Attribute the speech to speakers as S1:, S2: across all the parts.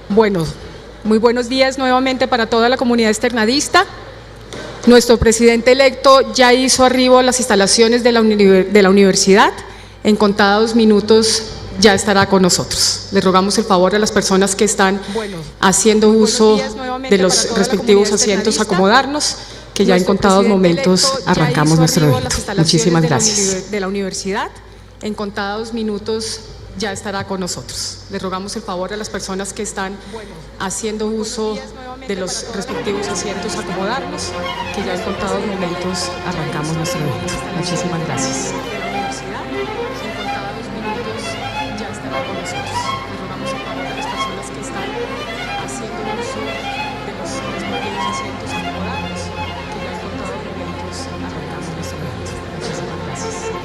S1: Bueno, muy buenos días nuevamente para toda la comunidad externadista. Nuestro presidente electo ya hizo arribo a las instalaciones de la universidad. En contados minutos ya estará con nosotros. Les rogamos el favor a las personas que están haciendo uso de los respectivos asientos acomodarnos, que ya en contados momentos arrancamos nuestro evento. Muchísimas gracias. De la universidad, en contados minutos ya estará con nosotros. Les rogamos el favor a las personas que están haciendo uso de los respectivos asientos acomodarnos, que ya en contados momentos arrancamos nuestro evento. Muchísimas gracias. En contados minutos ya estará con nosotros. Les rogamos el favor a las personas que están haciendo uso de los respectivos asientos acomodarnos, que ya en contados momentos arrancamos nuestro evento. Muchísimas gracias.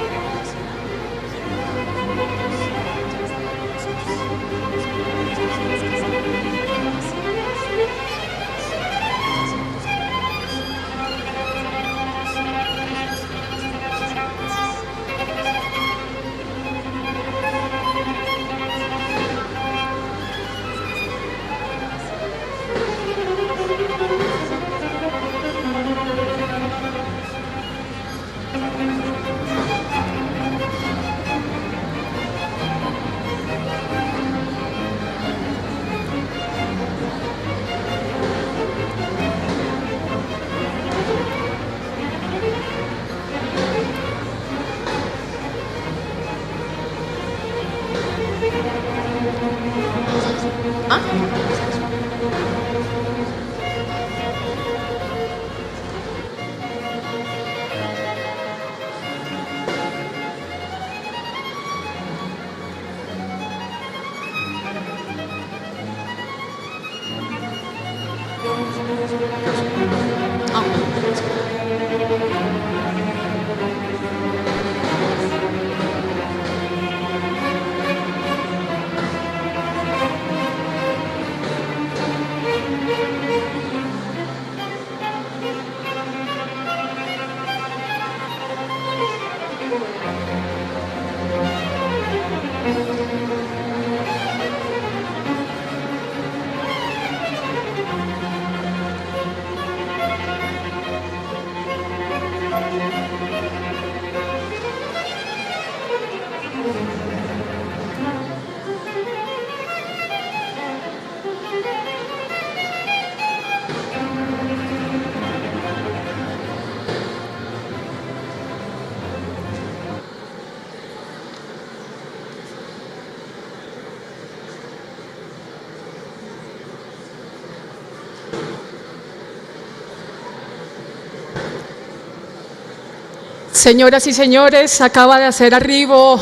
S1: Señoras y señores, acaba de hacer arribo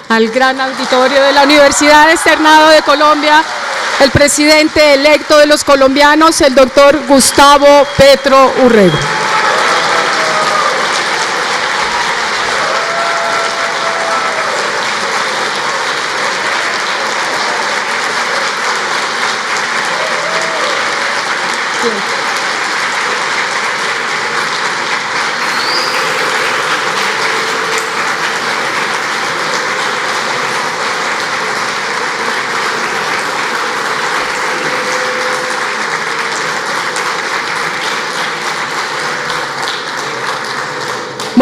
S1: al gran auditorio de la Universidad Externado de Colombia el presidente electo de los colombianos, el doctor Gustavo Petro Urrego.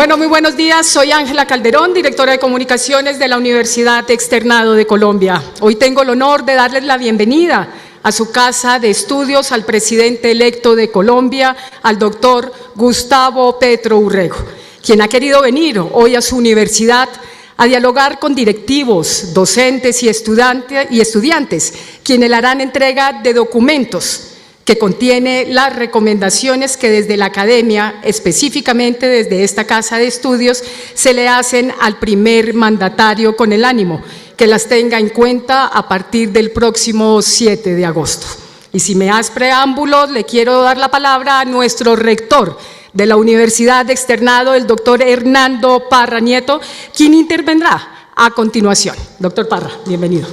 S1: Bueno, muy buenos días. Soy Ángela Calderón, directora de Comunicaciones de la Universidad Externado de Colombia. Hoy tengo el honor de darles la bienvenida a su casa de estudios al presidente electo de Colombia, al doctor Gustavo Petro Urrego, quien ha querido venir hoy a su universidad a dialogar con directivos, docentes y estudiantes, quienes le harán entrega de documentos que contiene las recomendaciones que desde la academia, específicamente desde esta casa de estudios, se le hacen al primer mandatario con el ánimo que las tenga en cuenta a partir del próximo 7 de agosto. Y sin más preámbulos, le quiero dar la palabra a nuestro rector de la Universidad Externado, el doctor Hernando Parra Nieto, quien intervendrá a continuación. Doctor Parra, bienvenido.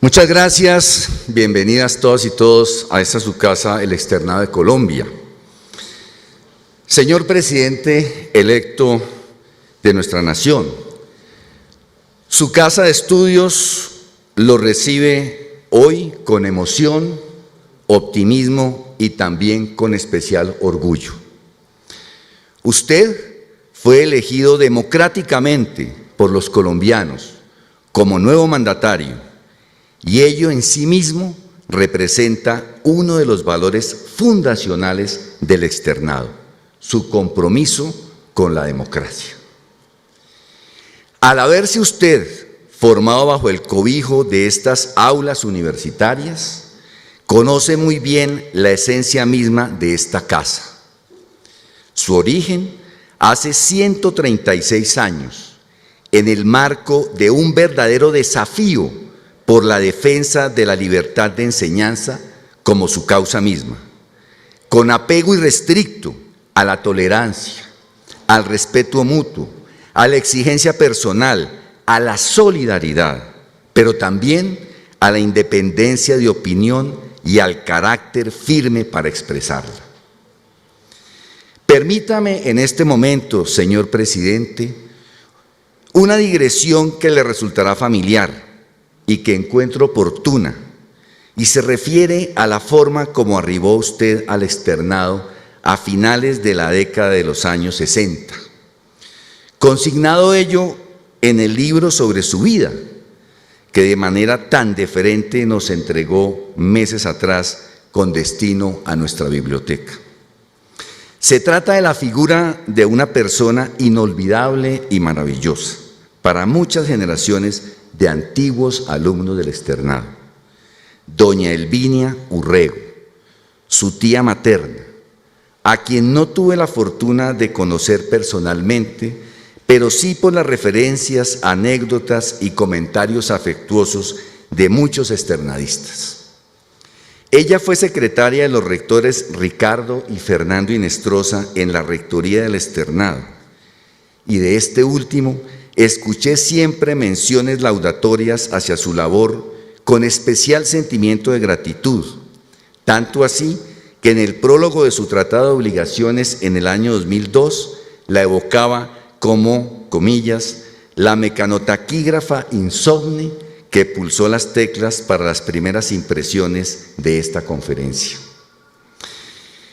S2: Muchas gracias, bienvenidas todas y todos a esta su casa, el Externado de Colombia. Señor presidente electo de nuestra nación, su casa de estudios lo recibe hoy con emoción, optimismo y también con especial orgullo. Usted fue elegido democráticamente por los colombianos como nuevo mandatario y ello en sí mismo representa uno de los valores fundacionales del externado, su compromiso con la democracia. Al haberse usted formado bajo el cobijo de estas aulas universitarias, conoce muy bien la esencia misma de esta casa. Su origen hace 136 años, en el marco de un verdadero desafío por la defensa de la libertad de enseñanza como su causa misma, con apego irrestricto a la tolerancia, al respeto mutuo, a la exigencia personal, a la solidaridad, pero también a la independencia de opinión y al carácter firme para expresarla. Permítame en este momento, señor presidente, una digresión que le resultará familiar y que encuentro oportuna, y se refiere a la forma como arribó usted al externado a finales de la década de los años 60. Consignado ello en el libro sobre su vida, que de manera tan deferente nos entregó meses atrás con destino a nuestra biblioteca. Se trata de la figura de una persona inolvidable y maravillosa para muchas generaciones de antiguos alumnos del externado, doña Elvinia Urrego, su tía materna, a quien no tuve la fortuna de conocer personalmente, pero sí por las referencias, anécdotas y comentarios afectuosos de muchos externadistas. Ella fue secretaria de los rectores Ricardo y Fernando Inestrosa en la rectoría del externado, y de este último escuché siempre menciones laudatorias hacia su labor con especial sentimiento de gratitud, tanto así que en el prólogo de su tratado de obligaciones en el año 2002 la evocaba como, comillas, la mecanotaquígrafa insomne que pulsó las teclas para las primeras impresiones de esta conferencia.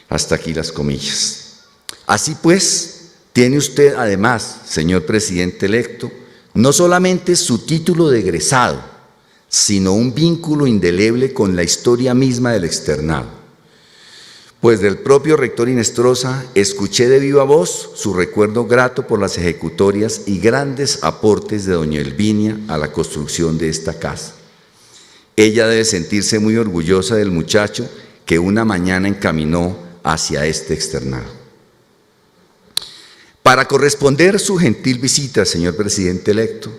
S2: Hasta aquí las comillas. Así pues, tiene usted además, señor presidente electo, no solamente su título de egresado, sino un vínculo indeleble con la historia misma del externado. Pues del propio rector Inestrosa escuché de viva voz su recuerdo grato por las ejecutorias y grandes aportes de doña Elvinia a la construcción de esta casa. Ella debe sentirse muy orgullosa del muchacho que una mañana encaminó hacia este externado. Para corresponder su gentil visita, señor presidente electo,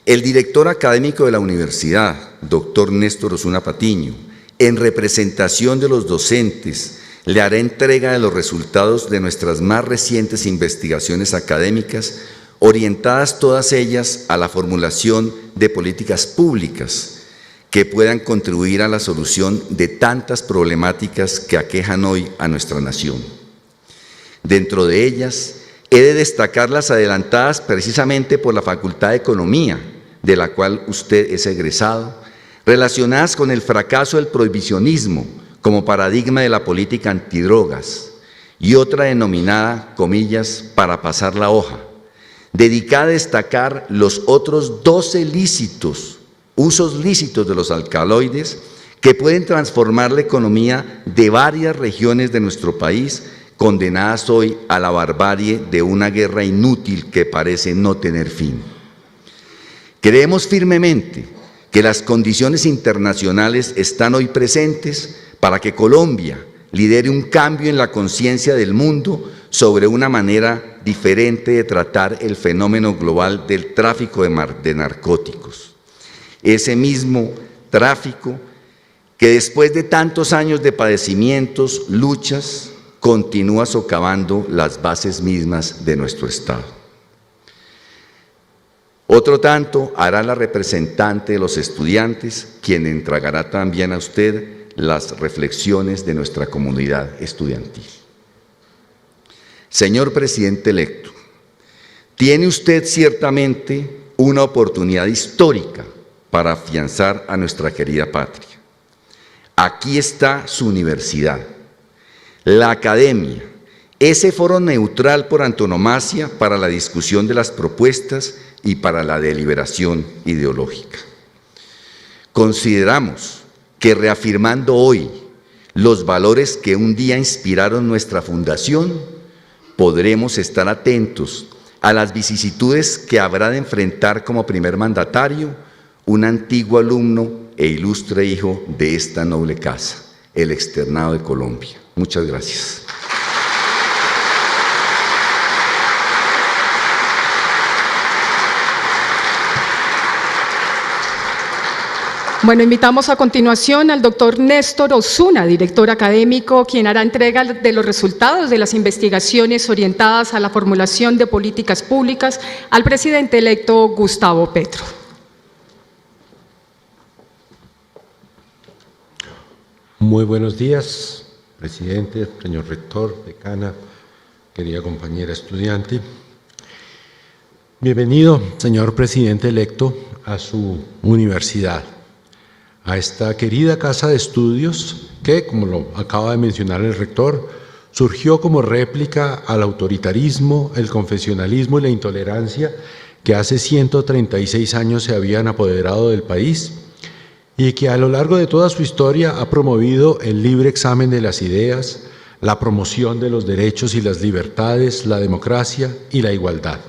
S2: el director académico de la universidad, doctor Néstor Osuna Patiño, en representación de los docentes, le hará entrega de los resultados de nuestras más recientes investigaciones académicas, orientadas todas ellas a la formulación de políticas públicas que puedan contribuir a la solución de tantas problemáticas que aquejan hoy a nuestra nación. Dentro de ellas, he de destacar las adelantadas precisamente por la Facultad de Economía, de la cual usted es egresado, relacionadas con el fracaso del prohibicionismo como paradigma de la política antidrogas, y otra denominada, comillas, para pasar la hoja, dedicada a destacar los otros 12 usos lícitos de los alcaloides que pueden transformar la economía de varias regiones de nuestro país, condenadas hoy a la barbarie de una guerra inútil que parece no tener fin. Creemos firmemente que las condiciones internacionales están hoy presentes para que Colombia lidere un cambio en la conciencia del mundo sobre una manera diferente de tratar el fenómeno global del tráfico de narcóticos. Ese mismo tráfico que después de tantos años de padecimientos, luchas, continúa socavando las bases mismas de nuestro Estado. Otro tanto hará la representante de los estudiantes, quien entregará también a usted las reflexiones de nuestra comunidad estudiantil. Señor presidente electo, tiene usted ciertamente una oportunidad histórica para afianzar a nuestra querida patria. Aquí está su universidad, la academia, ese foro neutral por antonomasia para la discusión de las propuestas y para la deliberación ideológica. Consideramos que reafirmando hoy los valores que un día inspiraron nuestra fundación, podremos estar atentos a las vicisitudes que habrá de enfrentar como primer mandatario un antiguo alumno e ilustre hijo de esta noble casa, el Externado de Colombia. Muchas gracias.
S1: Bueno, invitamos a continuación al doctor Néstor Osuna, director académico, quien hará entrega de los resultados de las investigaciones orientadas a la formulación de políticas públicas al presidente electo Gustavo Petro.
S3: Muy buenos días, presidente, señor rector, decana, querida compañera estudiante. Bienvenido, señor presidente electo, a su universidad, a esta querida casa de estudios que, como lo acaba de mencionar el rector, surgió como réplica al autoritarismo, el confesionalismo y la intolerancia que hace 136 años se habían apoderado del país y que a lo largo de toda su historia ha promovido el libre examen de las ideas, la promoción de los derechos y las libertades, la democracia y la igualdad.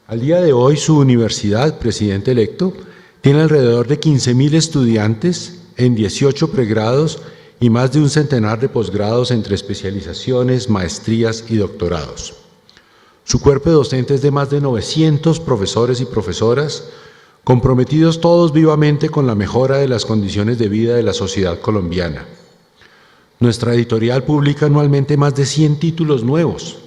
S3: Al día de hoy, su universidad, presidente electo, tiene alrededor de 15.000 estudiantes en 18 pregrados y más de un centenar de posgrados entre especializaciones, maestrías y doctorados. Su cuerpo de docentes es de más de 900 profesores y profesoras, comprometidos todos vivamente con la mejora de las condiciones de vida de la sociedad colombiana. Nuestra editorial publica anualmente más de 100 títulos nuevos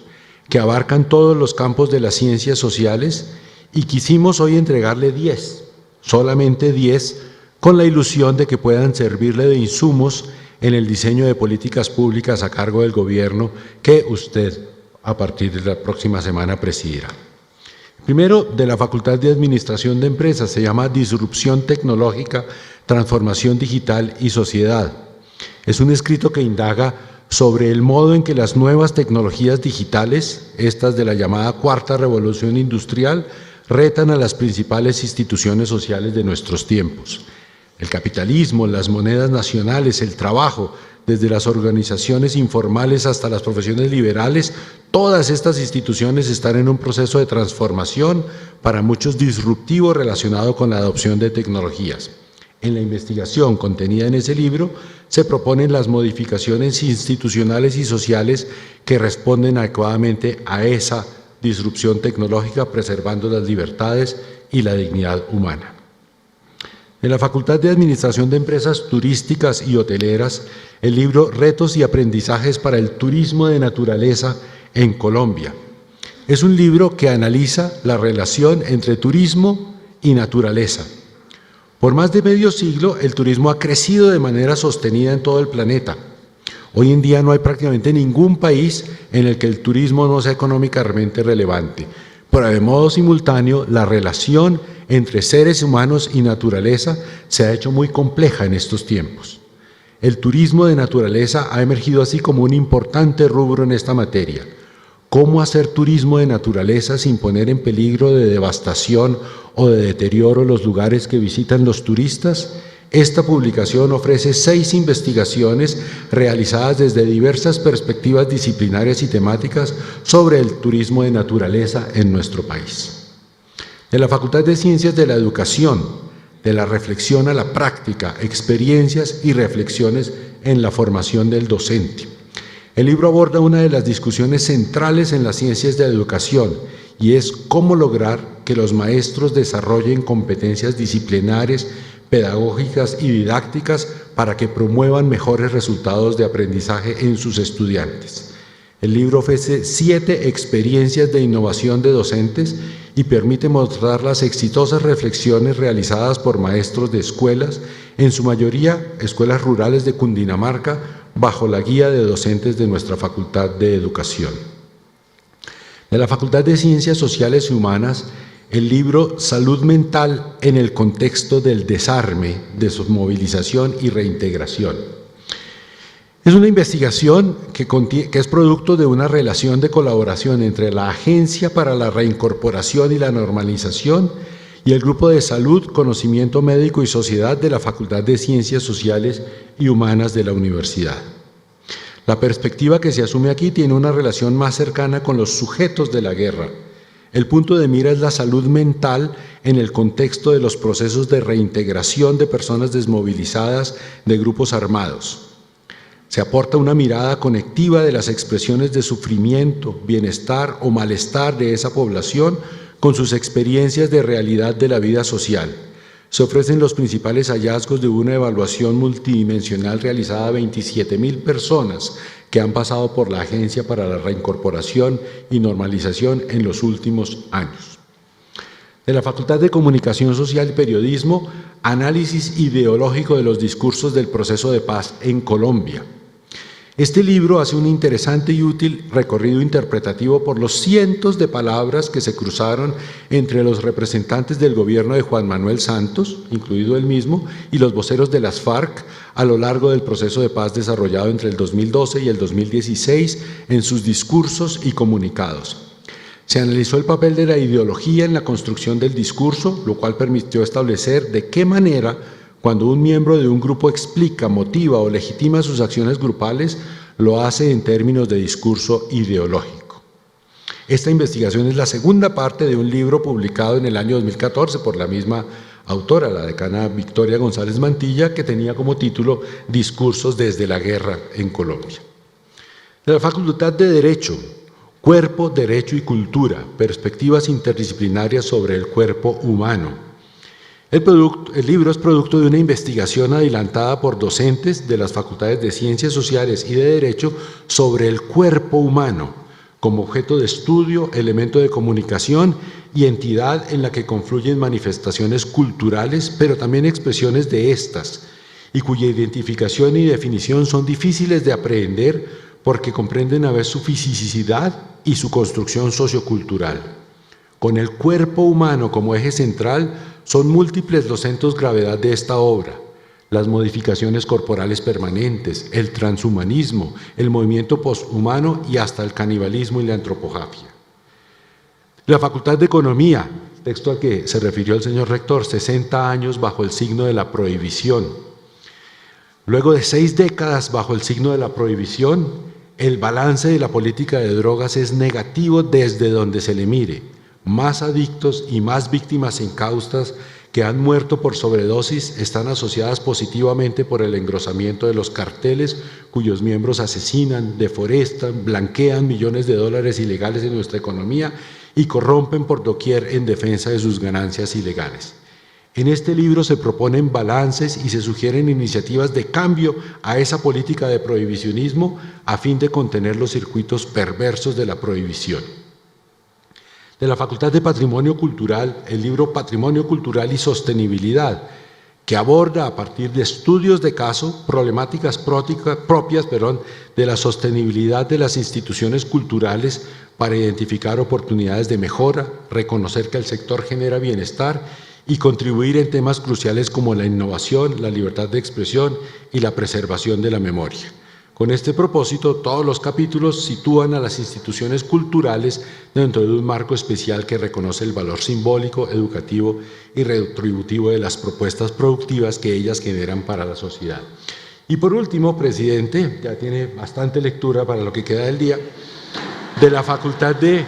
S3: que abarcan todos los campos de las ciencias sociales y quisimos hoy entregarle 10. Solamente 10, con la ilusión de que puedan servirle de insumos en el diseño de políticas públicas a cargo del gobierno que usted, a partir de la próxima semana, presidirá. Primero, de la Facultad de Administración de Empresas, se llama Disrupción Tecnológica, Transformación Digital y Sociedad. Es un escrito que indaga sobre el modo en que las nuevas tecnologías digitales, estas de la llamada Cuarta Revolución Industrial, retan a las principales instituciones sociales de nuestros tiempos. El capitalismo, las monedas nacionales, el trabajo, desde las organizaciones informales hasta las profesiones liberales, todas estas instituciones están en un proceso de transformación, para muchos disruptivo, relacionado con la adopción de tecnologías. En la investigación contenida en ese libro se proponen las modificaciones institucionales y sociales que responden adecuadamente a esa disrupción tecnológica, preservando las libertades y la dignidad humana. En la Facultad de Administración de Empresas Turísticas y Hoteleras, el libro Retos y Aprendizajes para el Turismo de Naturaleza en Colombia. Es un libro que analiza la relación entre turismo y naturaleza. Por más de medio siglo, el turismo ha crecido de manera sostenida en todo el planeta. Hoy en día no hay prácticamente ningún país en el que el turismo no sea económicamente relevante, pero de modo simultáneo la relación entre seres humanos y naturaleza se ha hecho muy compleja en estos tiempos. El turismo de naturaleza ha emergido así como un importante rubro en esta materia. ¿Cómo hacer turismo de naturaleza sin poner en peligro de devastación o de deterioro los lugares que visitan los turistas? Esta publicación ofrece 6 investigaciones realizadas desde diversas perspectivas disciplinarias y temáticas sobre el turismo de naturaleza en nuestro país. De la Facultad de Ciencias de la Educación, de la reflexión a la práctica, experiencias y reflexiones en la formación del docente. El libro aborda una de las discusiones centrales en las ciencias de la educación y es cómo lograr que los maestros desarrollen competencias disciplinares, pedagógicas y didácticas para que promuevan mejores resultados de aprendizaje en sus estudiantes. El libro ofrece 7 experiencias de innovación de docentes y permite mostrar las exitosas reflexiones realizadas por maestros de escuelas, en su mayoría escuelas rurales de Cundinamarca, bajo la guía de docentes de nuestra Facultad de Educación. De la Facultad de Ciencias Sociales y Humanas, el libro Salud Mental en el contexto del desarme, desmovilización y reintegración. Es una investigación que es producto de una relación de colaboración entre la Agencia para la Reincorporación y la Normalización y el Grupo de Salud, Conocimiento Médico y Sociedad de la Facultad de Ciencias Sociales y Humanas de la Universidad. La perspectiva que se asume aquí tiene una relación más cercana con los sujetos de la guerra. El punto de mira es la salud mental en el contexto de los procesos de reintegración de personas desmovilizadas de grupos armados. Se aporta una mirada conectiva de las expresiones de sufrimiento, bienestar o malestar de esa población con sus experiencias de realidad de la vida social. Se ofrecen los principales hallazgos de una evaluación multidimensional realizada a 27.000 personas que han pasado por la Agencia para la Reincorporación y Normalización en los últimos años. De la Facultad de Comunicación Social y Periodismo, análisis ideológico de los discursos del proceso de paz en Colombia. Este libro hace un interesante y útil recorrido interpretativo por los cientos de palabras que se cruzaron entre los representantes del gobierno de Juan Manuel Santos, incluido él mismo, y los voceros de las FARC a lo largo del proceso de paz desarrollado entre el 2012 y el 2016 en sus discursos y comunicados. Se analizó el papel de la ideología en la construcción del discurso, lo cual permitió establecer de qué manera, cuando un miembro de un grupo explica, motiva o legitima sus acciones grupales, lo hace en términos de discurso ideológico. Esta investigación es la segunda parte de un libro publicado en el año 2014 por la misma autora, la decana Victoria González Mantilla, que tenía como título Discursos desde la guerra en Colombia. De la Facultad de Derecho, Cuerpo, Derecho y Cultura, perspectivas interdisciplinarias sobre el cuerpo humano. El libro es producto de una investigación adelantada por docentes de las Facultades de Ciencias Sociales y de Derecho sobre el cuerpo humano, como objeto de estudio, elemento de comunicación y entidad en la que confluyen manifestaciones culturales, pero también expresiones de estas, y cuya identificación y definición son difíciles de aprehender porque comprenden a veces su fisicidad y su construcción sociocultural. Con el cuerpo humano como eje central, son múltiples los centros de gravedad de esta obra: las modificaciones corporales permanentes, el transhumanismo, el movimiento posthumano y hasta el canibalismo y la antropofagia. La Facultad de Economía, texto al que se refirió el señor rector, 60 años bajo el signo de la prohibición. Luego de 6 décadas bajo el signo de la prohibición, el balance de la política de drogas es negativo desde donde se le mire. Más adictos y más víctimas encaustas que han muerto por sobredosis están asociadas positivamente por el engrosamiento de los carteles cuyos miembros asesinan, deforestan, blanquean millones de dólares ilegales en nuestra economía y corrompen por doquier en defensa de sus ganancias ilegales. En este libro se proponen balances y se sugieren iniciativas de cambio a esa política de prohibicionismo a fin de contener los circuitos perversos de la prohibición. De la Facultad de Patrimonio Cultural, el libro Patrimonio Cultural y Sostenibilidad, que aborda a partir de estudios de caso problemáticas propias de la sostenibilidad de las instituciones culturales para identificar oportunidades de mejora, reconocer que el sector genera bienestar y contribuir en temas cruciales como la innovación, la libertad de expresión y la preservación de la memoria. Con este propósito, todos los capítulos sitúan a las instituciones culturales dentro de un marco especial que reconoce el valor simbólico, educativo y retributivo de las propuestas productivas que ellas generan para la sociedad. Y por último, presidente, ya tiene bastante lectura para lo que queda del día, de la Facultad de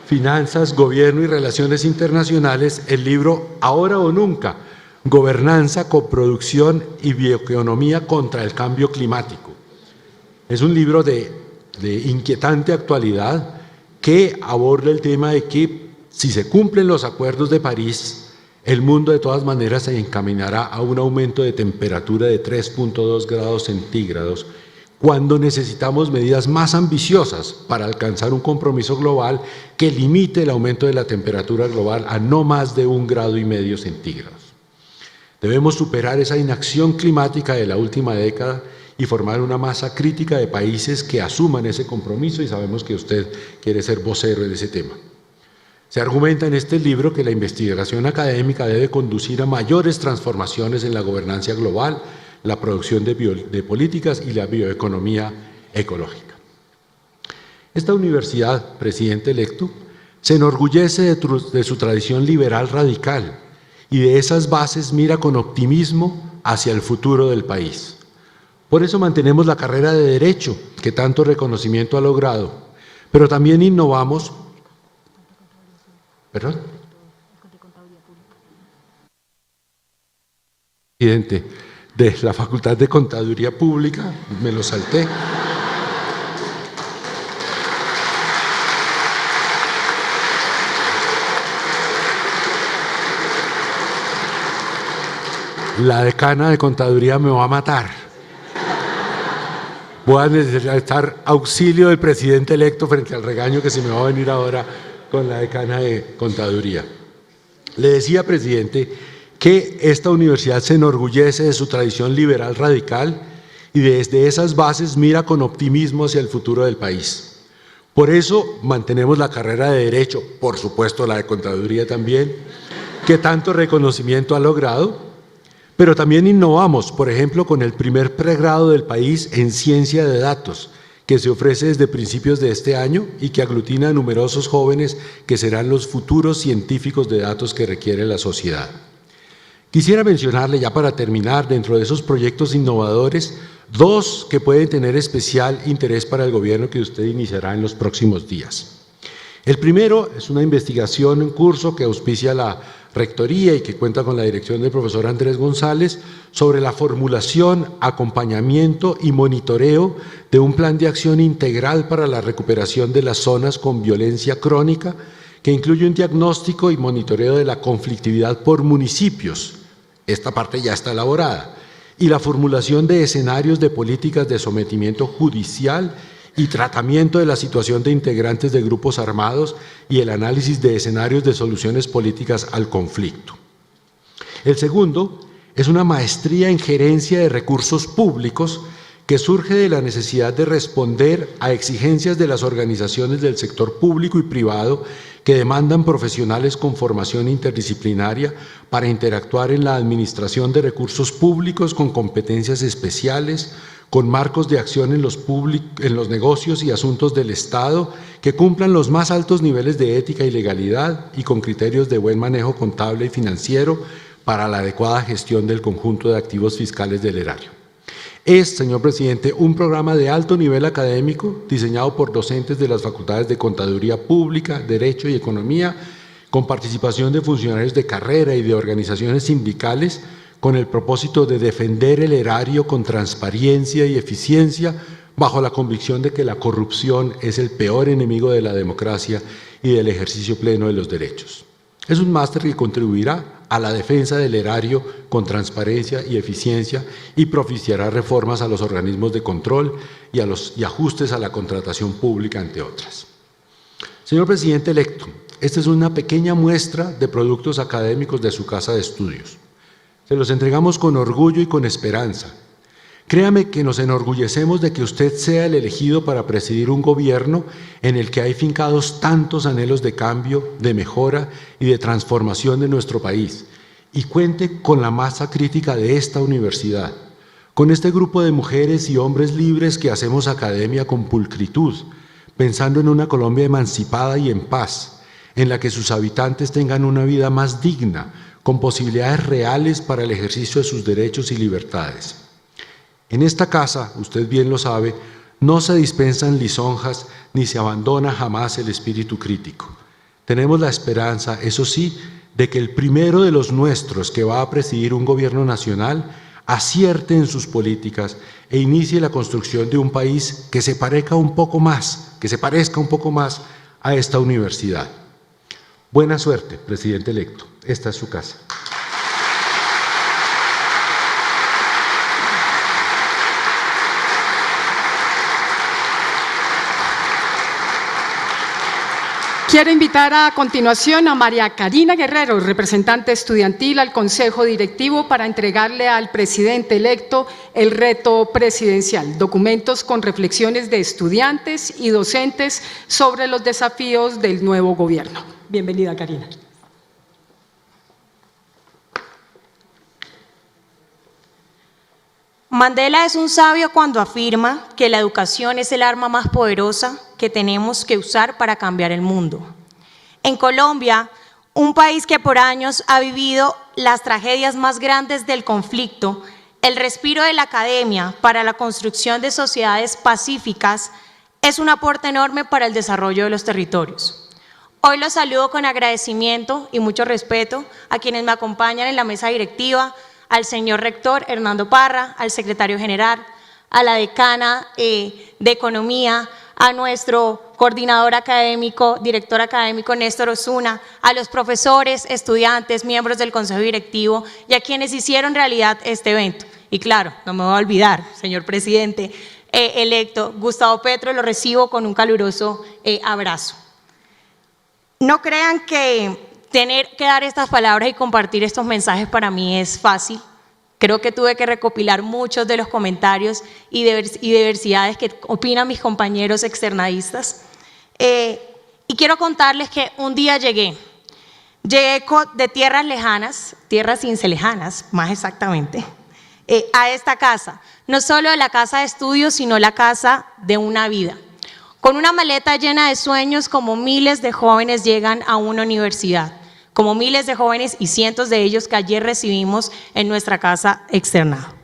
S3: Finanzas, Gobierno y Relaciones Internacionales, el libro Ahora o Nunca, Gobernanza, Coproducción y Bioeconomía contra el Cambio Climático. Es un libro de inquietante actualidad que aborda el tema de que si se cumplen los acuerdos de París, el mundo de todas maneras se encaminará a un aumento de temperatura de 3.2 grados centígrados, cuando necesitamos medidas más ambiciosas para alcanzar un compromiso global que limite el aumento de la temperatura global a no más de 1,5 grados centígrados. Debemos superar esa inacción climática de la última década y formar una masa crítica de países que asuman ese compromiso, y sabemos que usted quiere ser vocero de ese tema. Se argumenta en este libro que la investigación académica debe conducir a mayores transformaciones en la gobernanza global, la producción de políticas y la bioeconomía ecológica. Esta universidad, presidente electo, se enorgullece de su tradición liberal radical y de esas bases mira con optimismo hacia el futuro del país. Por eso mantenemos la carrera de Derecho, que tanto reconocimiento ha logrado, pero también innovamos. ¿Perdón? Presidente de la Facultad de Contaduría Pública, me lo salté. La decana de Contaduría me va a matar. Voy a necesitar auxilio del presidente electo frente al regaño que se me va a venir ahora con la decana de Contaduría. Le decía, presidente, que esta universidad se enorgullece de su tradición liberal radical y desde esas bases mira con optimismo hacia el futuro del país. Por eso mantenemos la carrera de Derecho, por supuesto la de Contaduría también, que tanto reconocimiento ha logrado, pero también innovamos, por ejemplo, con el primer pregrado del país en Ciencia de Datos, que se ofrece desde principios de este año y que aglutina a numerosos jóvenes que serán los futuros científicos de datos que requiere la sociedad. Quisiera mencionarle, ya para terminar, dentro de esos proyectos innovadores, dos que pueden tener especial interés para el gobierno que usted iniciará en los próximos días. El primero es una investigación en curso que auspicia la Rectoría y que cuenta con la dirección del profesor Andrés González sobre la formulación, acompañamiento y monitoreo de un plan de acción integral para la recuperación de las zonas con violencia crónica, que incluye un diagnóstico y monitoreo de la conflictividad por municipios. Esta parte ya está elaborada. Y la formulación de escenarios de políticas de sometimiento judicial y tratamiento de la situación de integrantes de grupos armados y el análisis de escenarios de soluciones políticas al conflicto. El segundo es una maestría en gerencia de recursos públicos que surge de la necesidad de responder a exigencias de las organizaciones del sector público y privado que demandan profesionales con formación interdisciplinaria para interactuar en la administración de recursos públicos con competencias especiales, con marcos de acción en los negocios y asuntos del Estado que cumplan los más altos niveles de ética y legalidad y con criterios de buen manejo contable y financiero para la adecuada gestión del conjunto de activos fiscales del erario. Es, señor presidente, un programa de alto nivel académico diseñado por docentes de las facultades de Contaduría Pública, Derecho y Economía, con participación de funcionarios de carrera y de organizaciones sindicales, con el propósito de defender el erario con transparencia y eficiencia, bajo la convicción de que la corrupción es el peor enemigo de la democracia y del ejercicio pleno de los derechos. Es un máster que contribuirá a la defensa del erario con transparencia y eficiencia y propiciará reformas a los organismos de control y ajustes a la contratación pública, entre otras. Señor presidente electo, esta es una pequeña muestra de productos académicos de su casa de estudios. Se los entregamos con orgullo y con esperanza. Créame que nos enorgullecemos de que usted sea el elegido para presidir un gobierno en el que hay fincados tantos anhelos de cambio, de mejora y de transformación de nuestro país, y cuente con la masa crítica de esta universidad, con este grupo de mujeres y hombres libres que hacemos academia con pulcritud, pensando en una Colombia emancipada y en paz, en la que sus habitantes tengan una vida más digna, con posibilidades reales para el ejercicio de sus derechos y libertades. En esta casa, usted bien lo sabe, no se dispensan lisonjas ni se abandona jamás el espíritu crítico. Tenemos la esperanza, eso sí, de que el primero de los nuestros que va a presidir un gobierno nacional acierte en sus políticas e inicie la construcción de un país que se parezca un poco más a esta universidad. Buena suerte, presidente electo. Esta es su casa.
S1: Quiero invitar a continuación a María Karina Guerrero, representante estudiantil al Consejo Directivo, para entregarle al presidente electo el reto presidencial, documentos con reflexiones de estudiantes y docentes sobre los desafíos del nuevo gobierno. Bienvenida, Karina.
S4: Mandela es un sabio cuando afirma que la educación es el arma más poderosa que tenemos que usar para cambiar el mundo. En Colombia, un país que por años ha vivido las tragedias más grandes del conflicto, el respiro de la academia para la construcción de sociedades pacíficas es un aporte enorme para el desarrollo de los territorios. Hoy los saludo con agradecimiento y mucho respeto a quienes me acompañan en la mesa directiva, al señor rector Hernando Parra, al secretario general, a la decana de Economía, a nuestro coordinador académico, director académico Néstor Osuna, a los profesores, estudiantes, miembros del Consejo Directivo y a quienes hicieron realidad este evento. Y claro, no me voy a olvidar, señor presidente electo Gustavo Petro, lo recibo con un caluroso abrazo. No crean que tener que dar estas palabras y compartir estos mensajes para mí es fácil. Creo que tuve que recopilar muchos de los comentarios y diversidades que opinan mis compañeros externadistas. Y quiero contarles que un día llegué de tierras lejanas, tierras lejanas más exactamente, a esta casa. No solo la casa de estudios, sino la casa de una vida. Con una maleta llena de sueños, como miles de jóvenes llegan a una universidad, como miles de jóvenes y cientos de ellos que ayer recibimos en nuestra casa externado.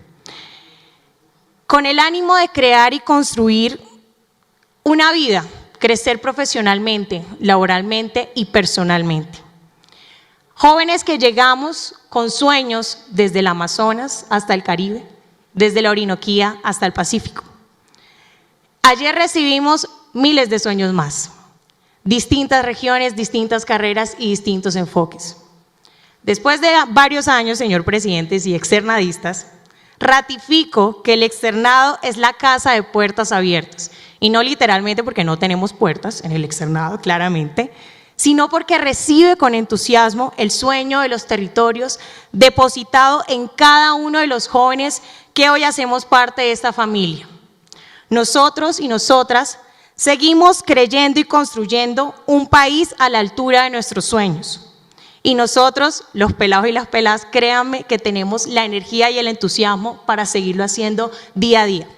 S4: Con el ánimo de crear y construir una vida, crecer profesionalmente, laboralmente y personalmente. Jóvenes que llegamos con sueños desde el Amazonas hasta el Caribe, desde la Orinoquía hasta el Pacífico. Ayer recibimos miles de sueños más. Distintas regiones, distintas carreras y distintos enfoques. Después de varios años, señor presidente y externadistas, ratifico que el externado es la casa de puertas abiertas, y no literalmente porque no tenemos puertas en el externado, claramente, sino porque recibe con entusiasmo el sueño de los territorios depositado en cada uno de los jóvenes que hoy hacemos parte de esta familia. Nosotros y nosotras seguimos creyendo y construyendo un país a la altura de nuestros sueños. Y nosotros, los pelados y las peladas, créanme que tenemos la energía y el entusiasmo para seguirlo haciendo día a día.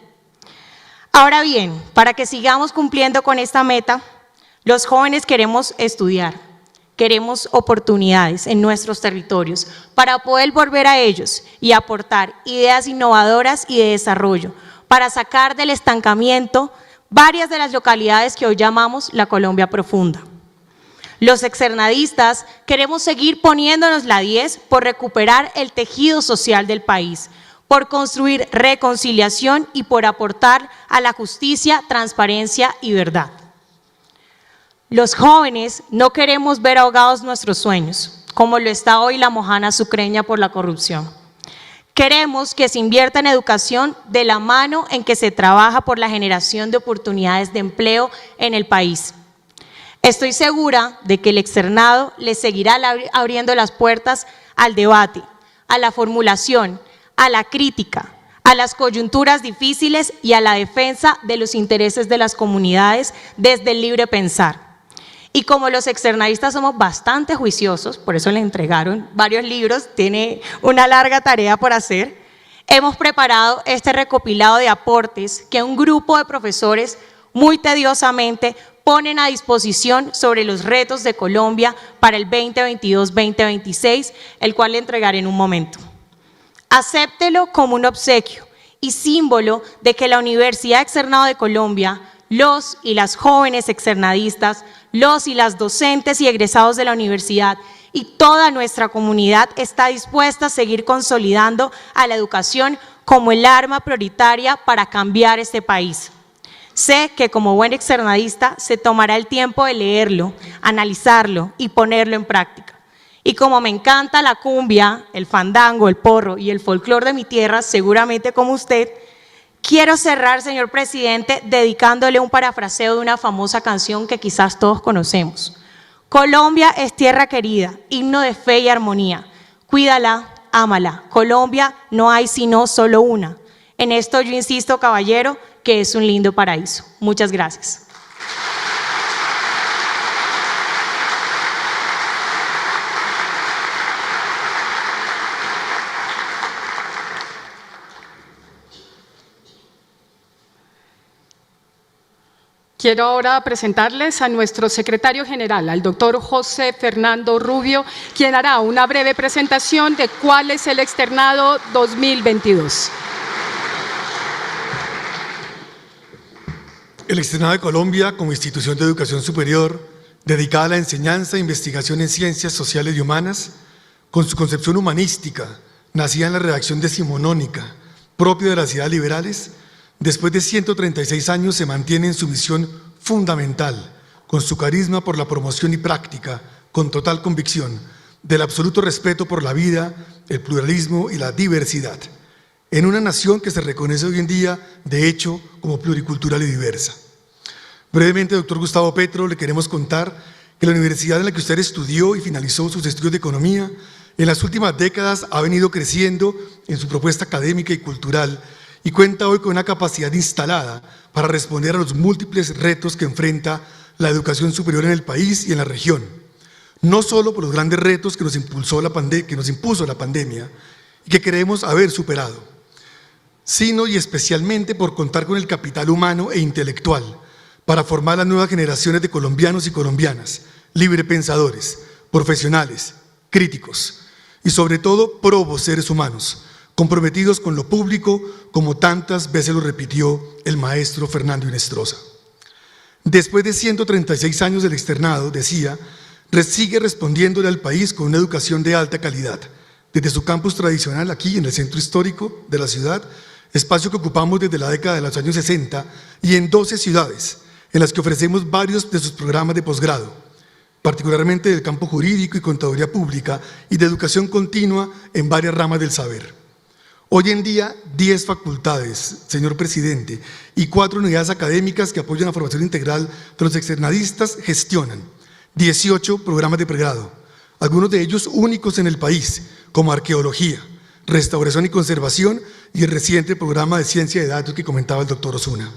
S4: Ahora bien, para que sigamos cumpliendo con esta meta, los jóvenes queremos estudiar, queremos oportunidades en nuestros territorios para poder volver a ellos y aportar ideas innovadoras y de desarrollo, para sacar del estancamiento varias de las localidades que hoy llamamos la Colombia profunda. Los externadistas queremos seguir poniéndonos la 10 por recuperar el tejido social del país, por construir reconciliación y por aportar a la justicia, transparencia y verdad. Los jóvenes no queremos ver ahogados nuestros sueños, como lo está hoy la Mojana Sucreña por la corrupción. Queremos que se invierta en educación de la mano en que se trabaja por la generación de oportunidades de empleo en el país. Estoy segura de que el externado le seguirá abriendo las puertas al debate, a la formulación, a la crítica, a las coyunturas difíciles y a la defensa de los intereses de las comunidades desde el libre pensar. Y como los externadistas somos bastante juiciosos, por eso le entregaron varios libros, tiene una larga tarea por hacer, hemos preparado este recopilado de aportes que un grupo de profesores muy tediosamente ponen a disposición sobre los retos de Colombia para el 2022-2026, el cual le entregaré en un momento. Acéptelo como un obsequio y símbolo de que la Universidad Externado de Colombia, los y las jóvenes externadistas, los y las docentes y egresados de la universidad y toda nuestra comunidad está dispuesta a seguir consolidando a la educación como el arma prioritaria para cambiar este país. Sé que como buen externadista se tomará el tiempo de leerlo, analizarlo y ponerlo en práctica. Y como me encanta la cumbia, el fandango, el porro y el folclor de mi tierra, seguramente como usted, quiero cerrar, señor presidente, dedicándole un parafraseo de una famosa canción que quizás todos conocemos. Colombia es tierra querida, himno de fe y armonía. Cuídala, ámala. Colombia no hay sino solo una. En esto yo insisto, caballero, que es un lindo paraíso. Muchas gracias.
S1: Quiero ahora presentarles a nuestro secretario general, al doctor José Fernando Rubio, quien hará una breve presentación de cuál es el externado 2022.
S5: El Externado de Colombia, como institución de educación superior, dedicada a la enseñanza e investigación en ciencias sociales y humanas, con su concepción humanística, nacida en la redacción decimonónica, propia de las ideas liberales, después de 136 años se mantiene en su misión fundamental, con su carisma por la promoción y práctica, con total convicción, del absoluto respeto por la vida, el pluralismo y la diversidad, en una nación que se reconoce hoy en día, de hecho, como pluricultural y diversa. Brevemente, doctor Gustavo Petro, le queremos contar que la universidad en la que usted estudió y finalizó sus estudios de economía, en las últimas décadas ha venido creciendo en su propuesta académica y cultural, y cuenta hoy con una capacidad instalada para responder a los múltiples retos que enfrenta la educación superior en el país y en la región, no solo por los grandes retos que nos impuso la pandemia y que creemos haber superado, sino y especialmente por contar con el capital humano e intelectual para formar las nuevas generaciones de colombianos y colombianas, librepensadores, profesionales, críticos y sobre todo probos seres humanos, comprometidos con lo público, como tantas veces lo repitió el maestro Fernando Hinestrosa. Después de 136 años del externado, decía, sigue respondiéndole al país con una educación de alta calidad, desde su campus tradicional aquí en el centro histórico de la ciudad, espacio que ocupamos desde la década de los años 60 y en 12 ciudades, en las que ofrecemos varios de sus programas de posgrado, particularmente del campo jurídico y contaduría pública y de educación continua en varias ramas del saber. Hoy en día, 10 facultades, señor presidente, y 4 unidades académicas que apoyan la formación integral de los externadistas gestionan 18 programas de pregrado, algunos de ellos únicos en el país, como arqueología, restauración y conservación y el reciente programa de ciencia de datos que comentaba el doctor Osuna.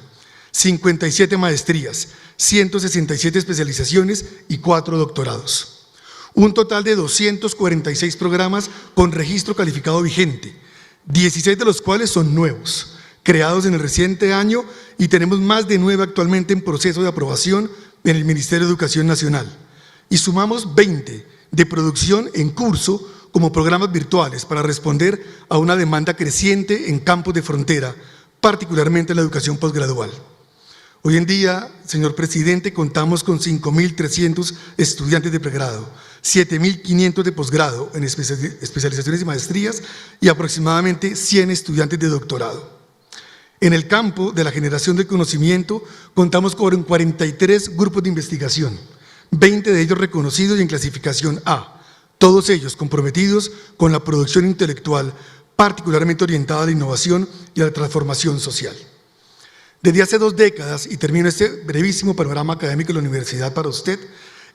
S5: 57 maestrías, 167 especializaciones y 4 doctorados. Un total de 246 programas con registro calificado vigente, 16 de los cuales son nuevos, creados en el reciente año, y tenemos más de 9 actualmente en proceso de aprobación en el Ministerio de Educación Nacional. Y sumamos 20 de producción en curso como programas virtuales para responder a una demanda creciente en campos de frontera, particularmente en la educación posgradual. Hoy en día, señor presidente, contamos con 5.300 estudiantes de pregrado, 7.500 de posgrado en especializaciones y maestrías y aproximadamente 100 estudiantes de doctorado. En el campo de la generación del conocimiento, contamos con 43 grupos de investigación, 20 de ellos reconocidos y en clasificación A, todos ellos comprometidos con la producción intelectual, particularmente orientada a la innovación y a la transformación social. Desde hace 2 décadas, y termino este brevísimo panorama académico de la universidad para usted,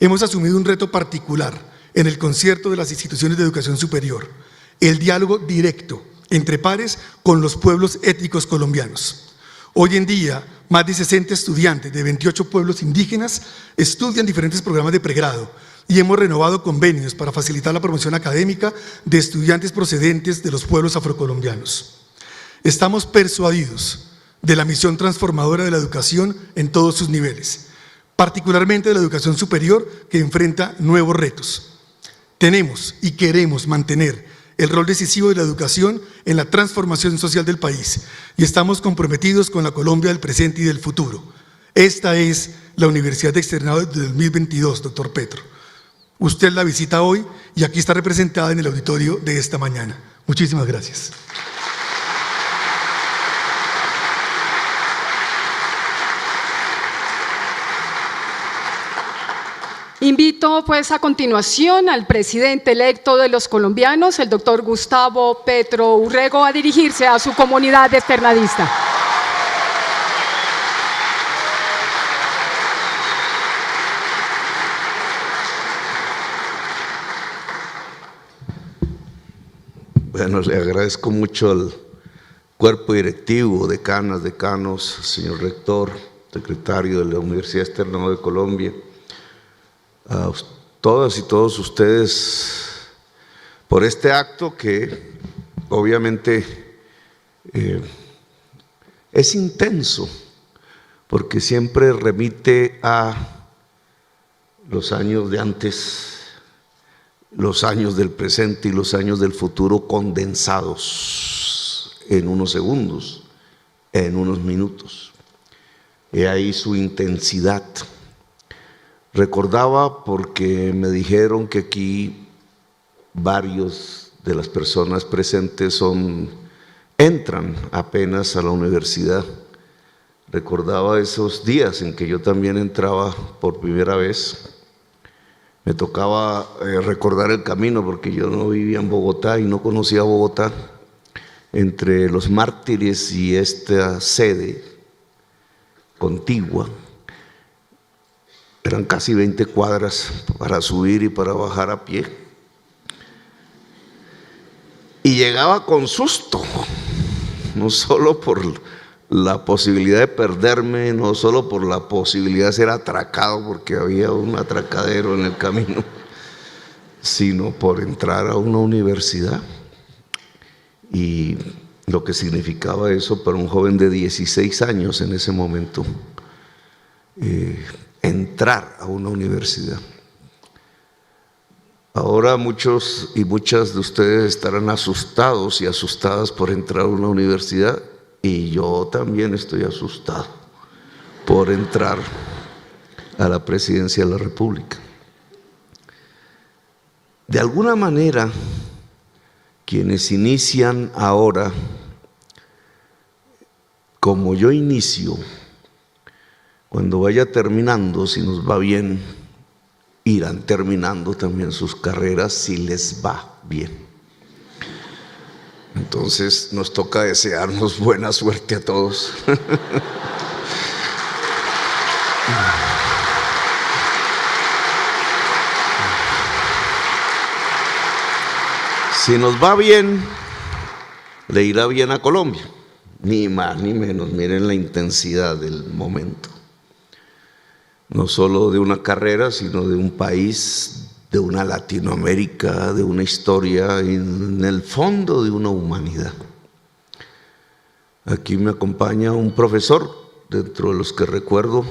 S5: hemos asumido un reto particular en el concierto de las instituciones de educación superior, el diálogo directo entre pares con los pueblos étnicos colombianos. Hoy en día, más de 60 estudiantes de 28 pueblos indígenas estudian diferentes programas de pregrado y hemos renovado convenios para facilitar la promoción académica de estudiantes procedentes de los pueblos afrocolombianos. Estamos persuadidos de la misión transformadora de la educación en todos sus niveles, particularmente de la educación superior que enfrenta nuevos retos. Tenemos y queremos mantener el rol decisivo de la educación en la transformación social del país y estamos comprometidos con la Colombia del presente y del futuro. Esta es la Universidad de Externado de 2022, doctor Petro. Usted la visita hoy y aquí está representada en el auditorio de esta mañana. Muchísimas gracias.
S1: Invito pues a continuación al presidente electo de los colombianos, el doctor Gustavo Petro Urrego, a dirigirse a su comunidad externadista.
S6: Bueno, le agradezco mucho al cuerpo directivo, decanas, decanos, señor rector, secretario de la Universidad Externado de Colombia, a todas y todos ustedes por este acto que obviamente es intenso, porque siempre remite a los años de antes, los años del presente y los años del futuro condensados en unos segundos, en unos minutos. He ahí su intensidad. Recordaba porque me dijeron que aquí varios de las personas presentes entran apenas a la universidad. Recordaba esos días en que yo también entraba por primera vez. Me tocaba recordar el camino porque yo no vivía en Bogotá y no conocía Bogotá. Entre los Mártires y esta sede contigua, eran casi 20 cuadras para subir y para bajar a pie. Y llegaba con susto, no solo por la posibilidad de perderme, no solo por la posibilidad de ser atracado, porque había un atracadero en el camino, sino por entrar a una universidad. Y lo que significaba eso para un joven de 16 años en ese momento, entrar a una universidad. Ahora muchos y muchas de ustedes estarán asustados y asustadas por entrar a una universidad, y yo también estoy asustado por entrar a la presidencia de la República. De alguna manera, quienes inician ahora, como yo inicio, cuando vaya terminando, si nos va bien, irán terminando también sus carreras si les va bien. Entonces nos toca desearnos buena suerte a todos. Si nos va bien, le irá bien a Colombia, ni más ni menos. Miren la intensidad del momento. No solo de una carrera, sino de un país, de una Latinoamérica, de una historia, en el fondo de una humanidad. Aquí me acompaña un profesor, dentro de los que recuerdo,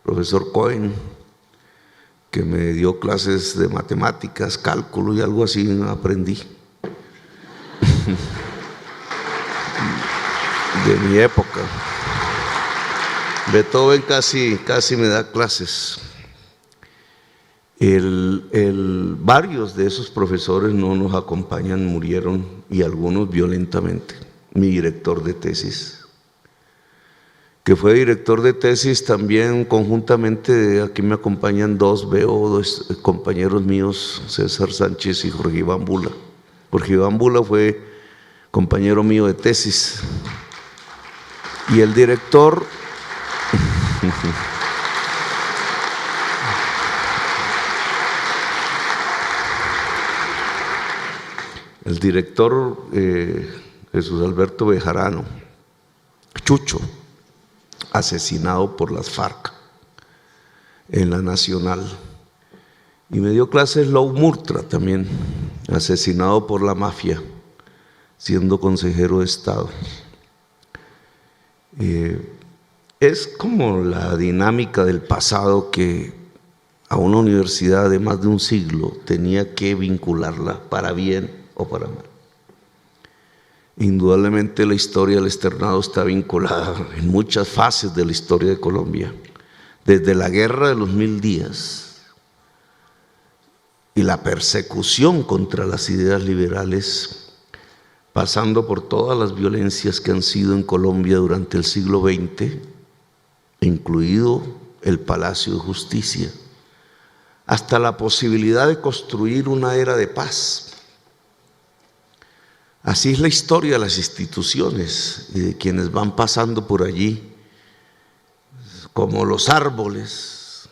S6: profesor Cohen, que me dio clases de matemáticas, cálculo y algo así aprendí. De mi época. Beethoven casi me da clases. Varios de esos profesores no nos acompañan, murieron, y algunos violentamente. Mi director de tesis, que fue director de tesis también conjuntamente, aquí me acompañan dos compañeros míos, César Sánchez y Jorge Iván Bula. Jorge Iván Bula fue compañero mío de tesis. Y el director Jesús Alberto Bejarano, Chucho, asesinado por las FARC en la Nacional. Y me dio clases Lou Murtra también, asesinado por la mafia, siendo consejero de Estado. Es como la dinámica del pasado, que a una universidad de más de un siglo tenía que vincularla para bien o para mal. Indudablemente la historia del externado está vinculada en muchas fases de la historia de Colombia, desde la guerra de los 1000 días y la persecución contra las ideas liberales, pasando por todas las violencias que han sido en Colombia durante el siglo XX, incluido el Palacio de Justicia, hasta la posibilidad de construir una era de paz. Así es la historia de las instituciones y de quienes van pasando por allí, como los árboles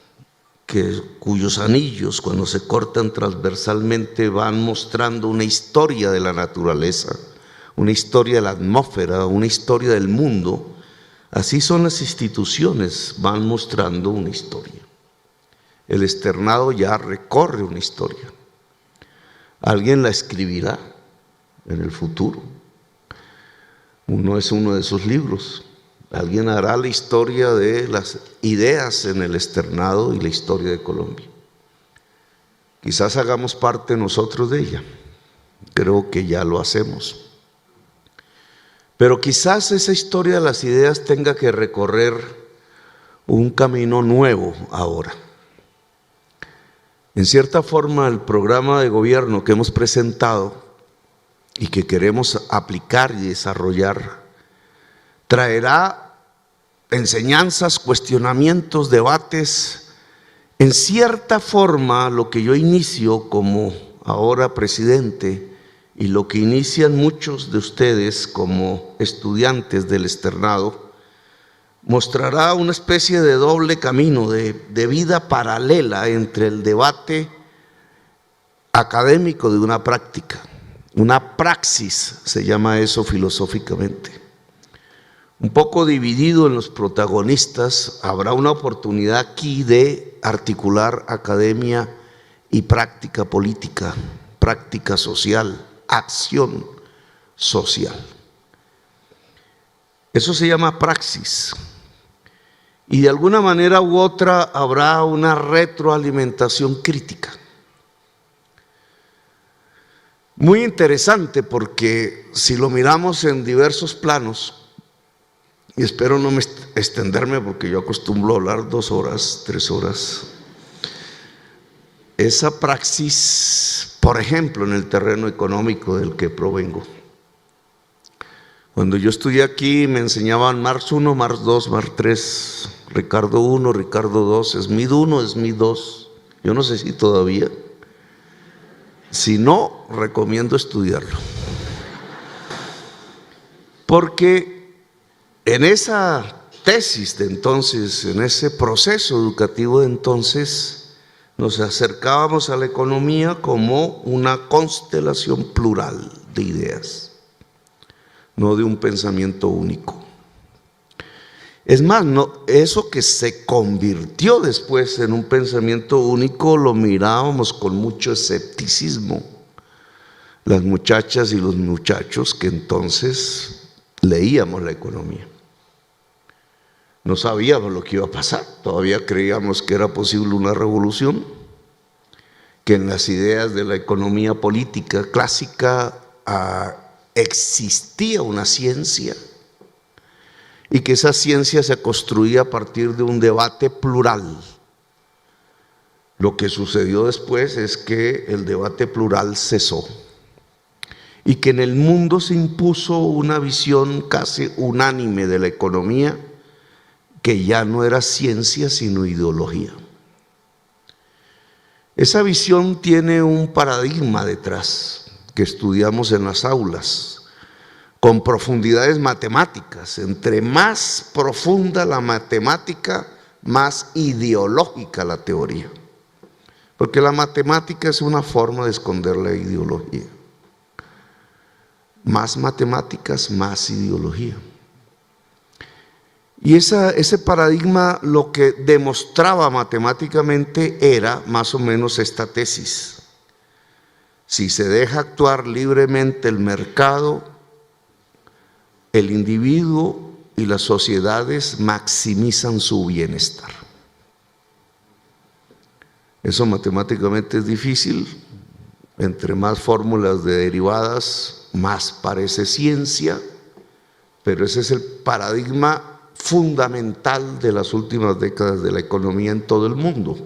S6: cuyos anillos, cuando se cortan transversalmente, van mostrando una historia de la naturaleza, una historia de la atmósfera, una historia del mundo. Así son las instituciones, van mostrando una historia. El externado ya recorre una historia. Alguien la escribirá en el futuro. Uno es uno de esos libros. Alguien hará la historia de las ideas en el externado y la historia de Colombia. Quizás hagamos parte nosotros de ella. Creo que ya lo hacemos. Pero quizás esa historia de las ideas tenga que recorrer un camino nuevo ahora. En cierta forma, el programa de gobierno que hemos presentado y que queremos aplicar y desarrollar traerá enseñanzas, cuestionamientos, debates. En cierta forma, lo que yo inicio como ahora presidente y lo que inician muchos de ustedes como estudiantes del externado, mostrará una especie de doble camino, de vida paralela entre el debate académico de una práctica. Una praxis se llama eso filosóficamente. Un poco dividido en los protagonistas, habrá una oportunidad aquí de articular academia y práctica política, práctica social, acción social. Eso se llama praxis. Y de alguna manera u otra habrá una retroalimentación crítica. Muy interesante, porque si lo miramos en diversos planos, y espero no extenderme porque yo acostumbro a hablar 2 horas, 3 horas, esa praxis, por ejemplo, en el terreno económico del que provengo. Cuando yo estudié aquí me enseñaban Marx 1, Marx 2, Marx 3, Ricardo 1, Ricardo 2, Smith 1, Smith 2. Yo no sé si todavía. Si no, recomiendo estudiarlo. Porque en esa tesis de entonces, en ese proceso educativo de entonces, nos acercábamos a la economía como una constelación plural de ideas, no de un pensamiento único. Es más, eso que se convirtió después en un pensamiento único lo mirábamos con mucho escepticismo. Las muchachas y los muchachos que entonces leíamos la economía. No sabíamos lo que iba a pasar, todavía creíamos que era posible una revolución, que en las ideas de la economía política clásica existía una ciencia y que esa ciencia se construía a partir de un debate plural. Lo que sucedió después es que el debate plural cesó y que en el mundo se impuso una visión casi unánime de la economía, que ya no era ciencia sino ideología. Esa visión tiene un paradigma detrás que estudiamos en las aulas con profundidades matemáticas. Entre más profunda la matemática, más ideológica la teoría, porque la matemática es una forma de esconder la ideología. Más matemáticas, más ideología. Y ese paradigma lo que demostraba matemáticamente era más o menos esta tesis. Si se deja actuar libremente el mercado, el individuo y las sociedades maximizan su bienestar. Eso matemáticamente es difícil. Entre más fórmulas de derivadas, más parece ciencia, pero ese es el paradigma fundamental de las últimas décadas de la economía en todo el mundo.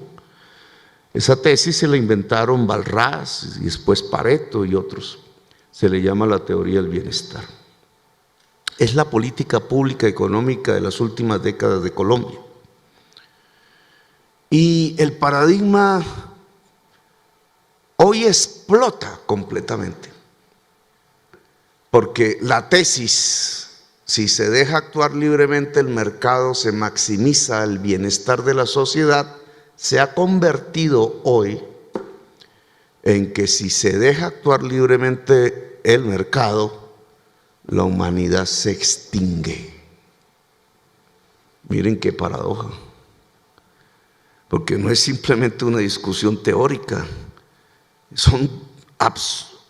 S6: Esa tesis se la inventaron Balrás y después Pareto y otros. Se le llama la teoría del bienestar. Es la política pública económica de las últimas décadas de Colombia. Y el paradigma hoy explota completamente, porque la tesis, si se deja actuar libremente el mercado, se maximiza el bienestar de la sociedad, se ha convertido hoy en que si se deja actuar libremente el mercado, la humanidad se extingue. Miren qué paradoja, porque no es simplemente una discusión teórica, son,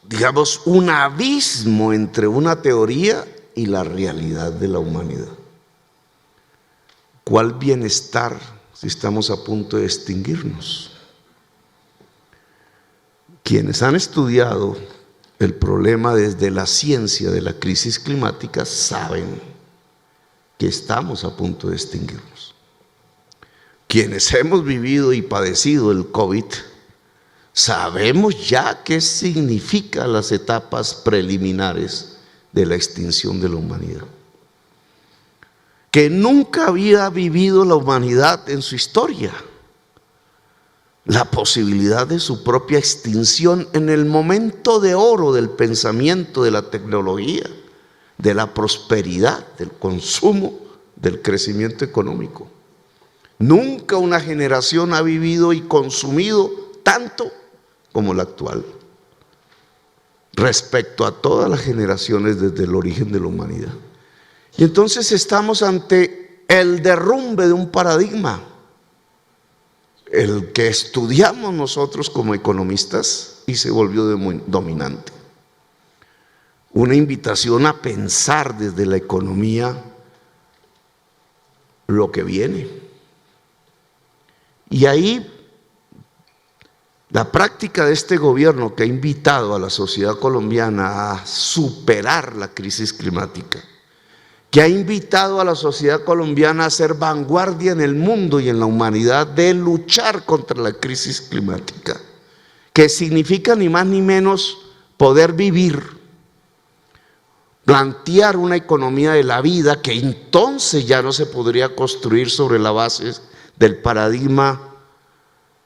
S6: digamos, un abismo entre una teoría y la realidad de la humanidad. ¿Cuál bienestar si estamos a punto de extinguirnos? Quienes han estudiado el problema desde la ciencia de la crisis climática saben que estamos a punto de extinguirnos. Quienes hemos vivido y padecido el COVID, sabemos ya qué significan las etapas preliminares de la extinción de la humanidad. Que nunca había vivido la humanidad en su historia la posibilidad de su propia extinción en el momento de oro del pensamiento, de la tecnología, de la prosperidad, del consumo, del crecimiento económico. Nunca una generación ha vivido y consumido tanto como la actual, respecto a todas las generaciones desde el origen de la humanidad. Y entonces estamos ante el derrumbe de un paradigma, el que estudiamos nosotros como economistas y se volvió dominante. Una invitación a pensar desde la economía lo que viene. Y ahí la práctica de este gobierno que ha invitado a la sociedad colombiana a superar la crisis climática, que ha invitado a la sociedad colombiana a ser vanguardia en el mundo y en la humanidad de luchar contra la crisis climática, que significa ni más ni menos poder vivir, plantear una economía de la vida que entonces ya no se podría construir sobre la base del paradigma: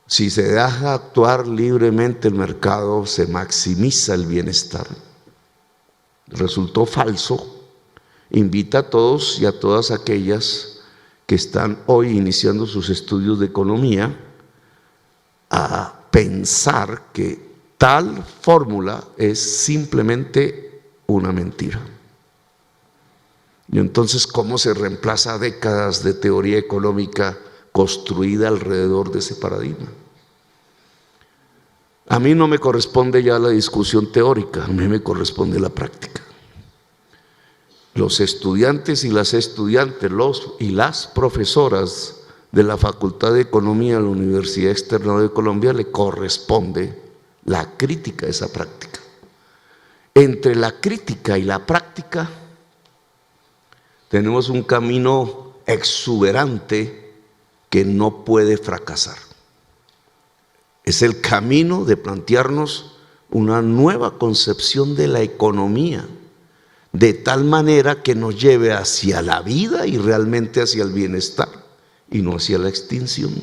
S6: si se deja actuar libremente el mercado, se maximiza el bienestar. Resultó falso. Invita a todos y a todas aquellas que están hoy iniciando sus estudios de economía a pensar que tal fórmula es simplemente una mentira. Y entonces, ¿cómo se reemplaza décadas de teoría económica construida alrededor de ese paradigma? A mí no me corresponde ya la discusión teórica, a mí me corresponde la práctica. Los estudiantes y las estudiantes, los y las profesoras de la Facultad de Economía de la Universidad Externado de Colombia le corresponde la crítica de esa práctica. Entre la crítica y la práctica tenemos un camino exuberante que no puede fracasar. Es el camino de plantearnos una nueva concepción de la economía, de tal manera que nos lleve hacia la vida y realmente hacia el bienestar y no hacia la extinción.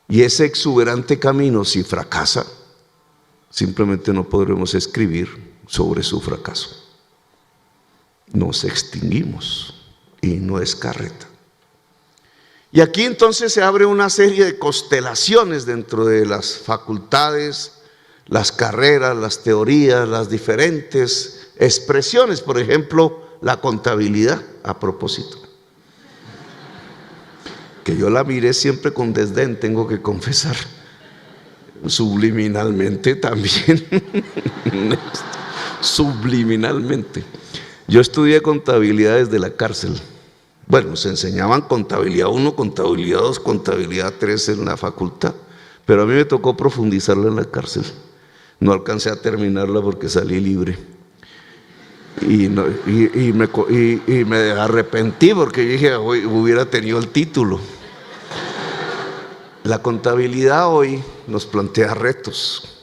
S6: Y ese exuberante camino, si fracasa, simplemente no podremos escribir sobre su fracaso. Nos extinguimos y no es carreta. Y aquí entonces se abre una serie de constelaciones dentro de las facultades, las carreras, las teorías, las diferentes expresiones. Por ejemplo, la contabilidad, a propósito, que yo la miré siempre con desdén, tengo que confesar, subliminalmente también. Subliminalmente. Yo estudié contabilidad desde la cárcel. Bueno, se enseñaban contabilidad 1, contabilidad 2, contabilidad 3 en la facultad, pero a mí me tocó profundizarla en la cárcel. No alcancé a terminarla porque salí libre. Y me arrepentí porque dije, hubiera tenido el título. La contabilidad hoy nos plantea retos.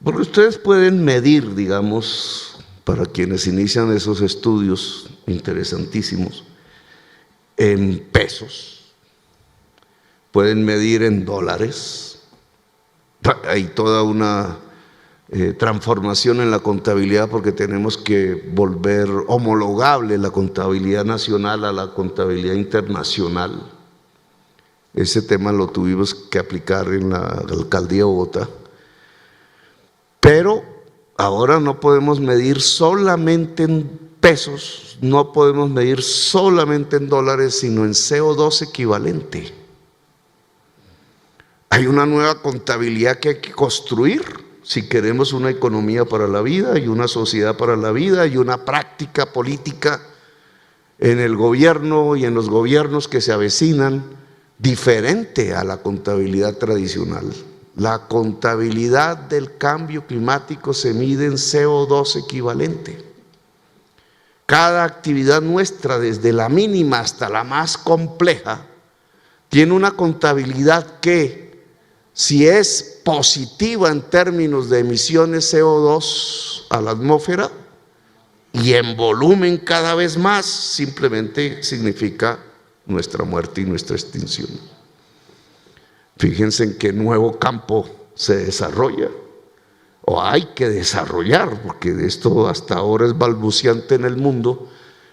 S6: Porque ustedes pueden medir, digamos, para quienes inician esos estudios interesantísimos, en pesos, pueden medir en dólares. Hay toda una transformación en la contabilidad porque tenemos que volver homologable la contabilidad nacional a la contabilidad internacional. ese tema lo tuvimos que aplicar en la alcaldía de Bogotá. Pero ahora no podemos medir solamente en pesos, no podemos medir solamente en dólares, sino en CO2 equivalente. Hay una nueva contabilidad que hay que construir si queremos una economía para la vida y una sociedad para la vida y una práctica política en el gobierno y en los gobiernos que se avecinan diferente a la contabilidad tradicional. La contabilidad del cambio climático se mide en CO2 equivalente. Cada actividad nuestra, desde la mínima hasta la más compleja, tiene una contabilidad que, si es positiva en términos de emisiones CO2 a la atmósfera y en volumen cada vez más, simplemente significa nuestra muerte y nuestra extinción. Fíjense en qué nuevo campo se desarrolla, o hay que desarrollar, porque de esto hasta ahora es balbuciante en el mundo,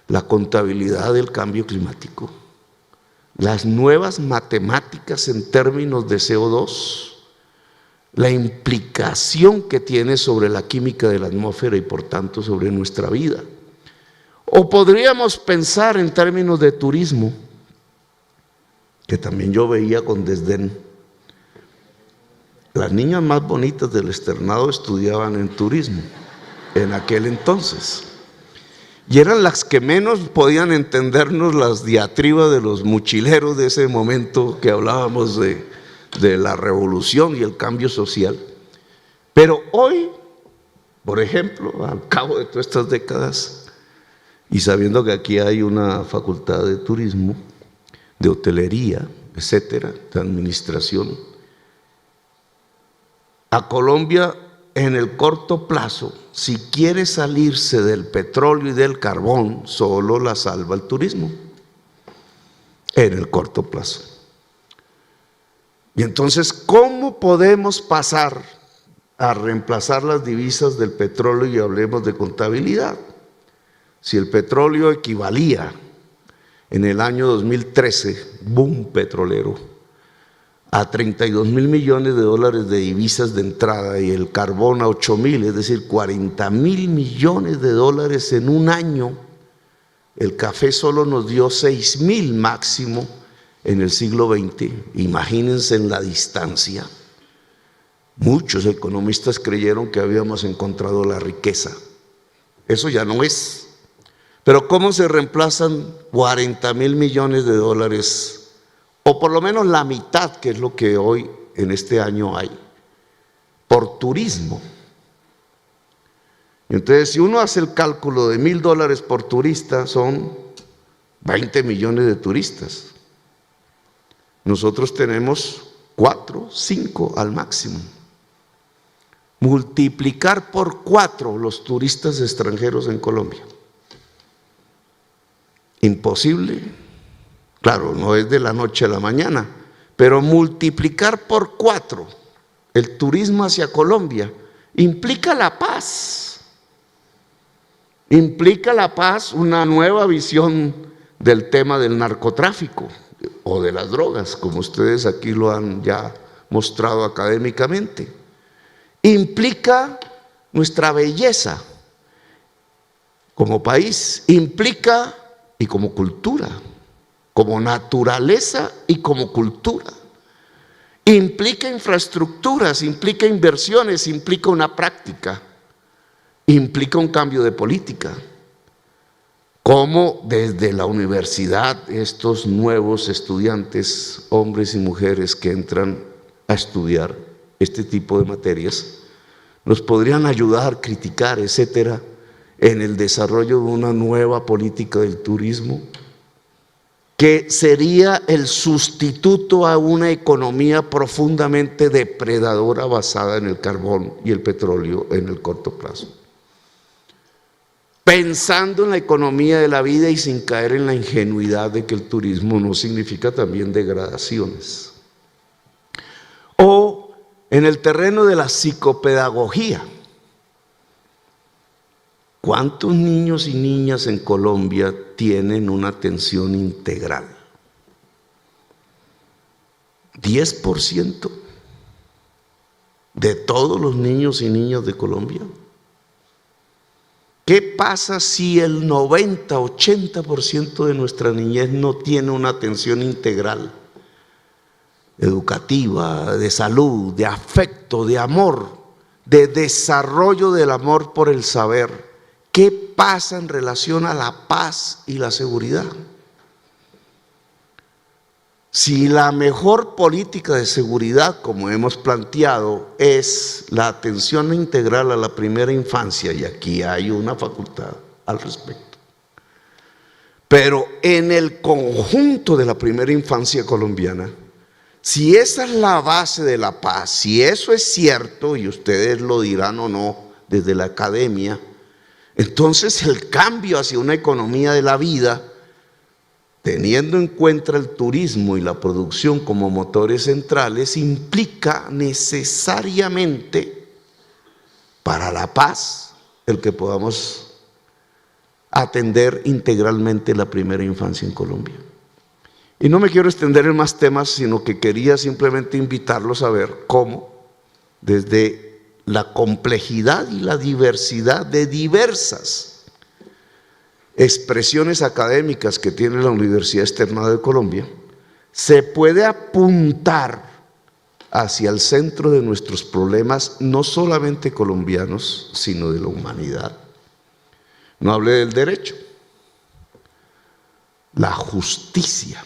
S6: la contabilidad del cambio climático. Las nuevas matemáticas en términos de CO2, la implicación que tiene sobre la química de la atmósfera y por tanto sobre nuestra vida. O podríamos pensar en términos de turismo, que también yo veía con desdén. Las niñas más bonitas del externado estudiaban en turismo en aquel entonces, y eran las que menos podían entendernos las diatribas de los mochileros de ese momento que hablábamos de la revolución y el cambio social. Pero hoy, por ejemplo, al cabo de todas estas décadas, y sabiendo que aquí hay una facultad de turismo, de hotelería, etcétera, de administración, a Colombia en el corto plazo, si quiere salirse del petróleo y del carbón, solo la salva el turismo, en el corto plazo. Y entonces, ¿cómo podemos pasar a reemplazar las divisas del petróleo y hablemos de contabilidad? Si el petróleo equivalía en el año 2013, boom petrolero, a 32.000 millones de dólares de divisas de entrada y el carbón a 8.000, es decir, 40.000 millones de dólares en un año, el café solo nos dio 6.000 máximo en el siglo XX. Imagínense en la distancia. Muchos economistas creyeron que habíamos encontrado la riqueza. Eso ya no es. Pero ¿cómo se reemplazan 40.000 millones de dólares? O por lo menos la mitad, que es lo que hoy en este año hay, por turismo. Entonces, si uno hace el cálculo de $1.000 por turista, son 20 millones de turistas. Nosotros tenemos 4, 5 al máximo. Multiplicar por 4 los turistas extranjeros en Colombia. Imposible. Claro, no es de la noche a la mañana, pero multiplicar por 4 el turismo hacia Colombia implica la paz. Implica la paz, una nueva visión del tema del narcotráfico o de las drogas, como ustedes aquí lo han ya mostrado académicamente. Implica nuestra belleza como país, implica y como cultura, como naturaleza y como cultura. Implica infraestructuras, implica inversiones, implica una práctica, implica un cambio de política. Cómo desde la universidad estos nuevos estudiantes, hombres y mujeres que entran a estudiar este tipo de materias, nos podrían ayudar, criticar, etcétera, en el desarrollo de una nueva política del turismo, que sería el sustituto a una economía profundamente depredadora basada en el carbón y el petróleo en el corto plazo. Pensando en la economía de la vida y sin caer en la ingenuidad de que el turismo no significa también degradaciones. O en el terreno de la psicopedagogía. ¿Cuántos niños y niñas en Colombia tienen una atención integral? 10% de todos los niños y niñas de Colombia. ¿Qué pasa si el 90-80% de nuestra niñez no tiene una atención integral, educativa, de salud, de afecto, de amor, de desarrollo del amor por el saber? ¿Qué pasa en relación a la paz y la seguridad? Si la mejor política de seguridad, como hemos planteado, es la atención integral a la primera infancia, y aquí hay una facultad al respecto, pero en el conjunto de la primera infancia colombiana, si esa es la base de la paz, si eso es cierto, y ustedes lo dirán o no desde la academia, entonces el cambio hacia una economía de la vida, teniendo en cuenta el turismo y la producción como motores centrales, implica necesariamente para la paz el que podamos atender integralmente la primera infancia en Colombia. Y no me quiero extender en más temas, sino que quería simplemente invitarlos a ver cómo, desde la complejidad y la diversidad de diversas expresiones académicas que tiene la Universidad Externada de Colombia, se puede apuntar hacia el centro de nuestros problemas, no solamente colombianos, sino de la humanidad. No hablé del derecho, la justicia,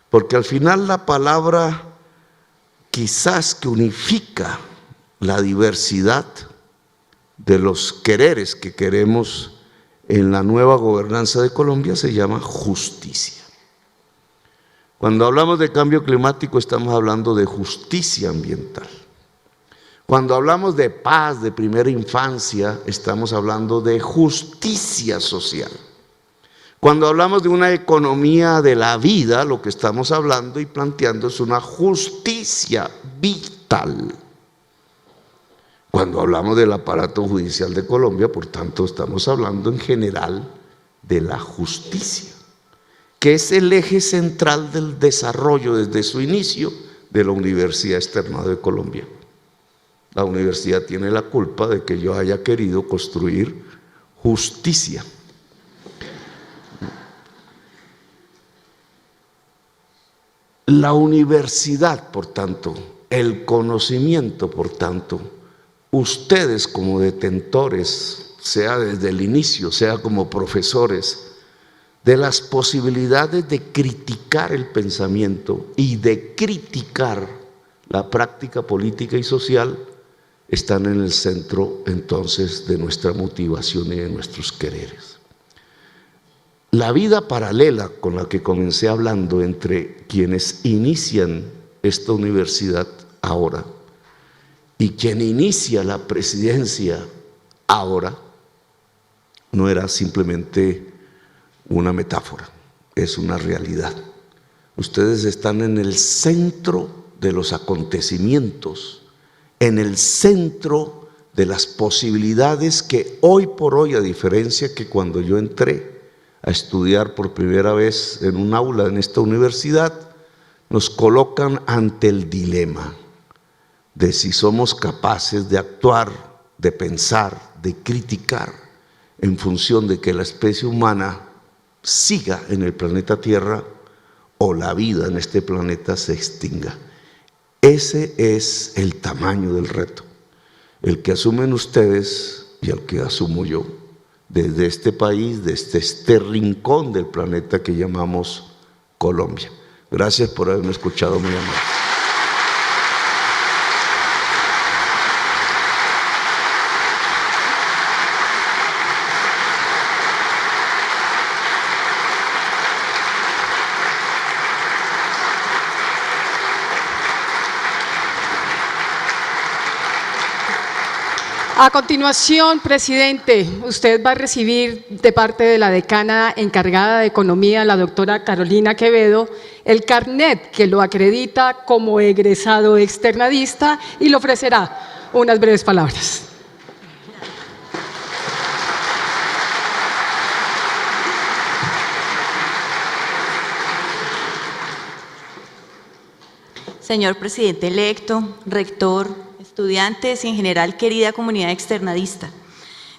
S6: porque al final la palabra quizás que unifica la diversidad de los quereres que queremos en la nueva gobernanza de Colombia se llama justicia. Cuando hablamos de cambio climático estamos hablando de justicia ambiental. Cuando hablamos de paz, de primera infancia, estamos hablando de justicia social. Cuando hablamos de una economía de la vida, lo que estamos hablando y planteando es una justicia vital. Cuando hablamos del aparato judicial de Colombia, por tanto, estamos hablando en general de la justicia, que es el eje central del desarrollo desde su inicio de la Universidad Externada de Colombia. La universidad tiene la culpa de que yo haya querido construir justicia. La universidad, por tanto, el conocimiento, por tanto, ustedes como detentores, sea desde el inicio, sea como profesores, de las posibilidades de criticar el pensamiento y de criticar la práctica política y social, están en el centro entonces de nuestra motivación y de nuestros quereres. La vida paralela con la que comencé hablando entre quienes inician esta universidad ahora y quien inicia la presidencia ahora, no era simplemente una metáfora, es una realidad. Ustedes están en el centro de los acontecimientos, en el centro de las posibilidades que hoy por hoy, a diferencia que cuando yo entré a estudiar por primera vez en un aula en esta universidad, nos colocan ante el dilema de si somos capaces de actuar, de pensar, de criticar en función de que la especie humana siga en el planeta Tierra o la vida en este planeta se extinga. Ese es el tamaño del reto, el que asumen ustedes y el que asumo yo desde este país, desde este rincón del planeta que llamamos Colombia. Gracias por haberme escuchado, muy amable.
S1: A continuación, presidente, usted va a recibir de parte de la decana encargada de Economía, la doctora Carolina Quevedo, el carnet que lo acredita como egresado externadista y le ofrecerá unas breves palabras.
S7: señor presidente electo, rector, estudiantes y en general querida comunidad externadista.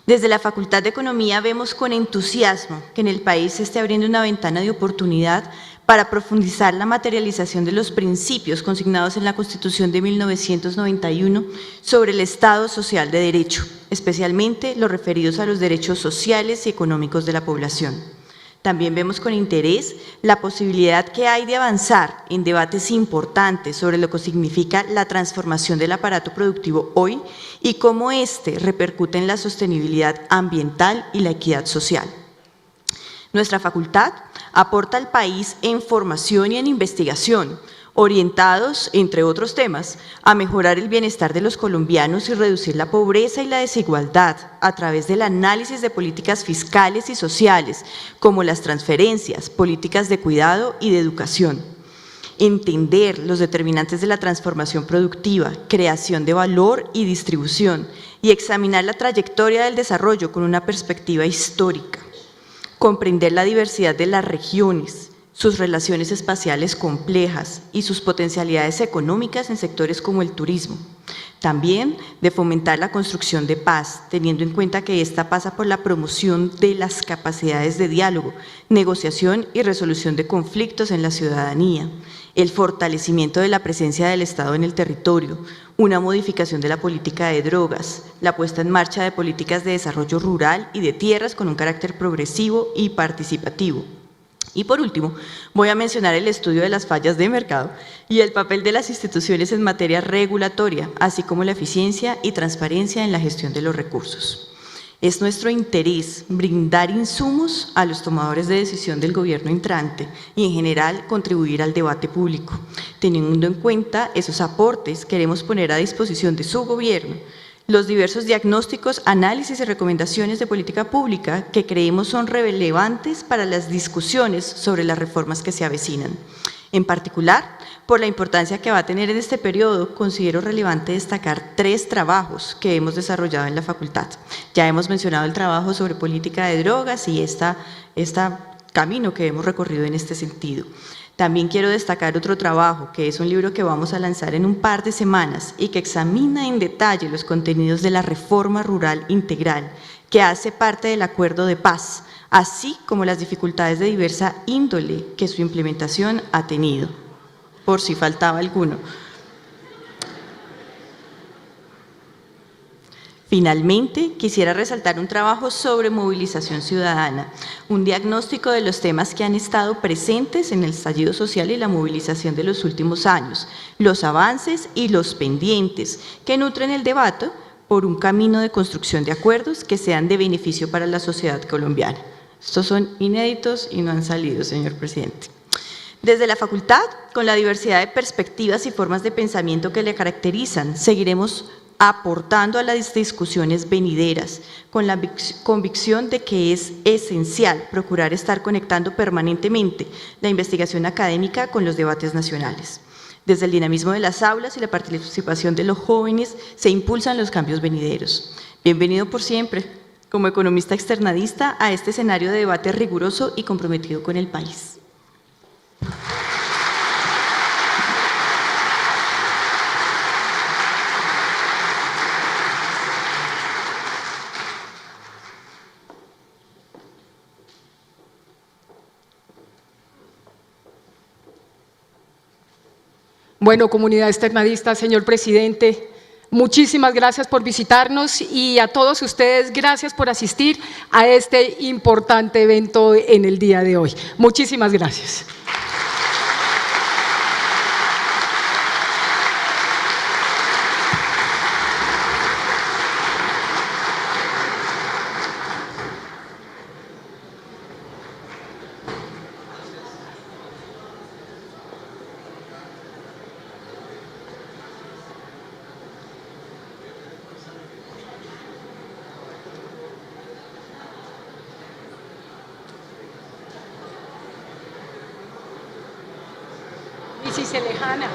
S7: Desde la Facultad de Economía vemos con entusiasmo que en el país se esté abriendo una ventana de oportunidad para profundizar la materialización de los principios consignados en la Constitución de 1991 sobre el Estado Social de Derecho, especialmente los referidos a los derechos sociales y económicos de la población. También vemos con interés la posibilidad que hay de avanzar en debates importantes sobre lo que significa la transformación del aparato productivo hoy y cómo éste repercute en la sostenibilidad ambiental y la equidad social. Nuestra facultad aporta al país en formación y en investigación, orientados, entre otros temas, a mejorar el bienestar de los colombianos y reducir la pobreza y la desigualdad a través del análisis de políticas fiscales y sociales, como las transferencias, políticas de cuidado y de educación. Entender los determinantes de la transformación productiva, creación de valor y distribución, y examinar la trayectoria del desarrollo con una perspectiva histórica. Comprender la diversidad de las regiones, sus relaciones espaciales complejas y sus potencialidades económicas en sectores como el turismo. También de fomentar la construcción de paz, teniendo en cuenta que esta pasa por la promoción de las capacidades de diálogo, negociación y resolución de conflictos en la ciudadanía, el fortalecimiento de la presencia del Estado en el territorio, una modificación de la política de drogas, la puesta en marcha de políticas de desarrollo rural y de tierras con un carácter progresivo y participativo. Y por último, voy a mencionar el estudio de las fallas de mercado y el papel de las instituciones en materia regulatoria, así como la eficiencia y transparencia en la gestión de los recursos. Es nuestro interés brindar insumos a los tomadores de decisión del gobierno entrante y en general contribuir al debate público. Teniendo en cuenta esos aportes, queremos poner a disposición de su gobierno los diversos diagnósticos, análisis y recomendaciones de política pública que creemos son relevantes para las discusiones sobre las reformas que se avecinan. En particular, por la importancia que va a tener en este periodo, considero relevante destacar 3 trabajos que hemos desarrollado en la facultad. Ya hemos mencionado el trabajo sobre política de drogas y este camino que hemos recorrido en este sentido. También quiero destacar otro trabajo, que es un libro que vamos a lanzar en un par de semanas y que examina en detalle los contenidos de la reforma rural integral, que hace parte del acuerdo de paz, así como las dificultades de diversa índole que su implementación ha tenido, por si faltaba alguno. Finalmente, quisiera resaltar un trabajo sobre movilización ciudadana, un diagnóstico de los temas que han estado presentes en el estallido social y la movilización de los últimos años, los avances y los pendientes que nutren el debate por un camino de construcción de acuerdos que sean de beneficio para la sociedad colombiana. Estos son inéditos y no han salido, señor presidente. Desde la facultad, con la diversidad de perspectivas y formas de pensamiento que le caracterizan, seguiremos aportando a las discusiones venideras, con la convicción de que es esencial procurar estar conectando permanentemente la investigación académica con los debates nacionales. Desde el dinamismo de las aulas y la participación de los jóvenes se impulsan los cambios venideros. Bienvenido por siempre, como economista externadista, a este escenario de debate riguroso y comprometido con el país.
S1: Bueno, comunidad externadista, señor presidente, muchísimas gracias por visitarnos y a todos ustedes, gracias por asistir a este importante evento en el día de hoy. Muchísimas gracias. Y si se lejana.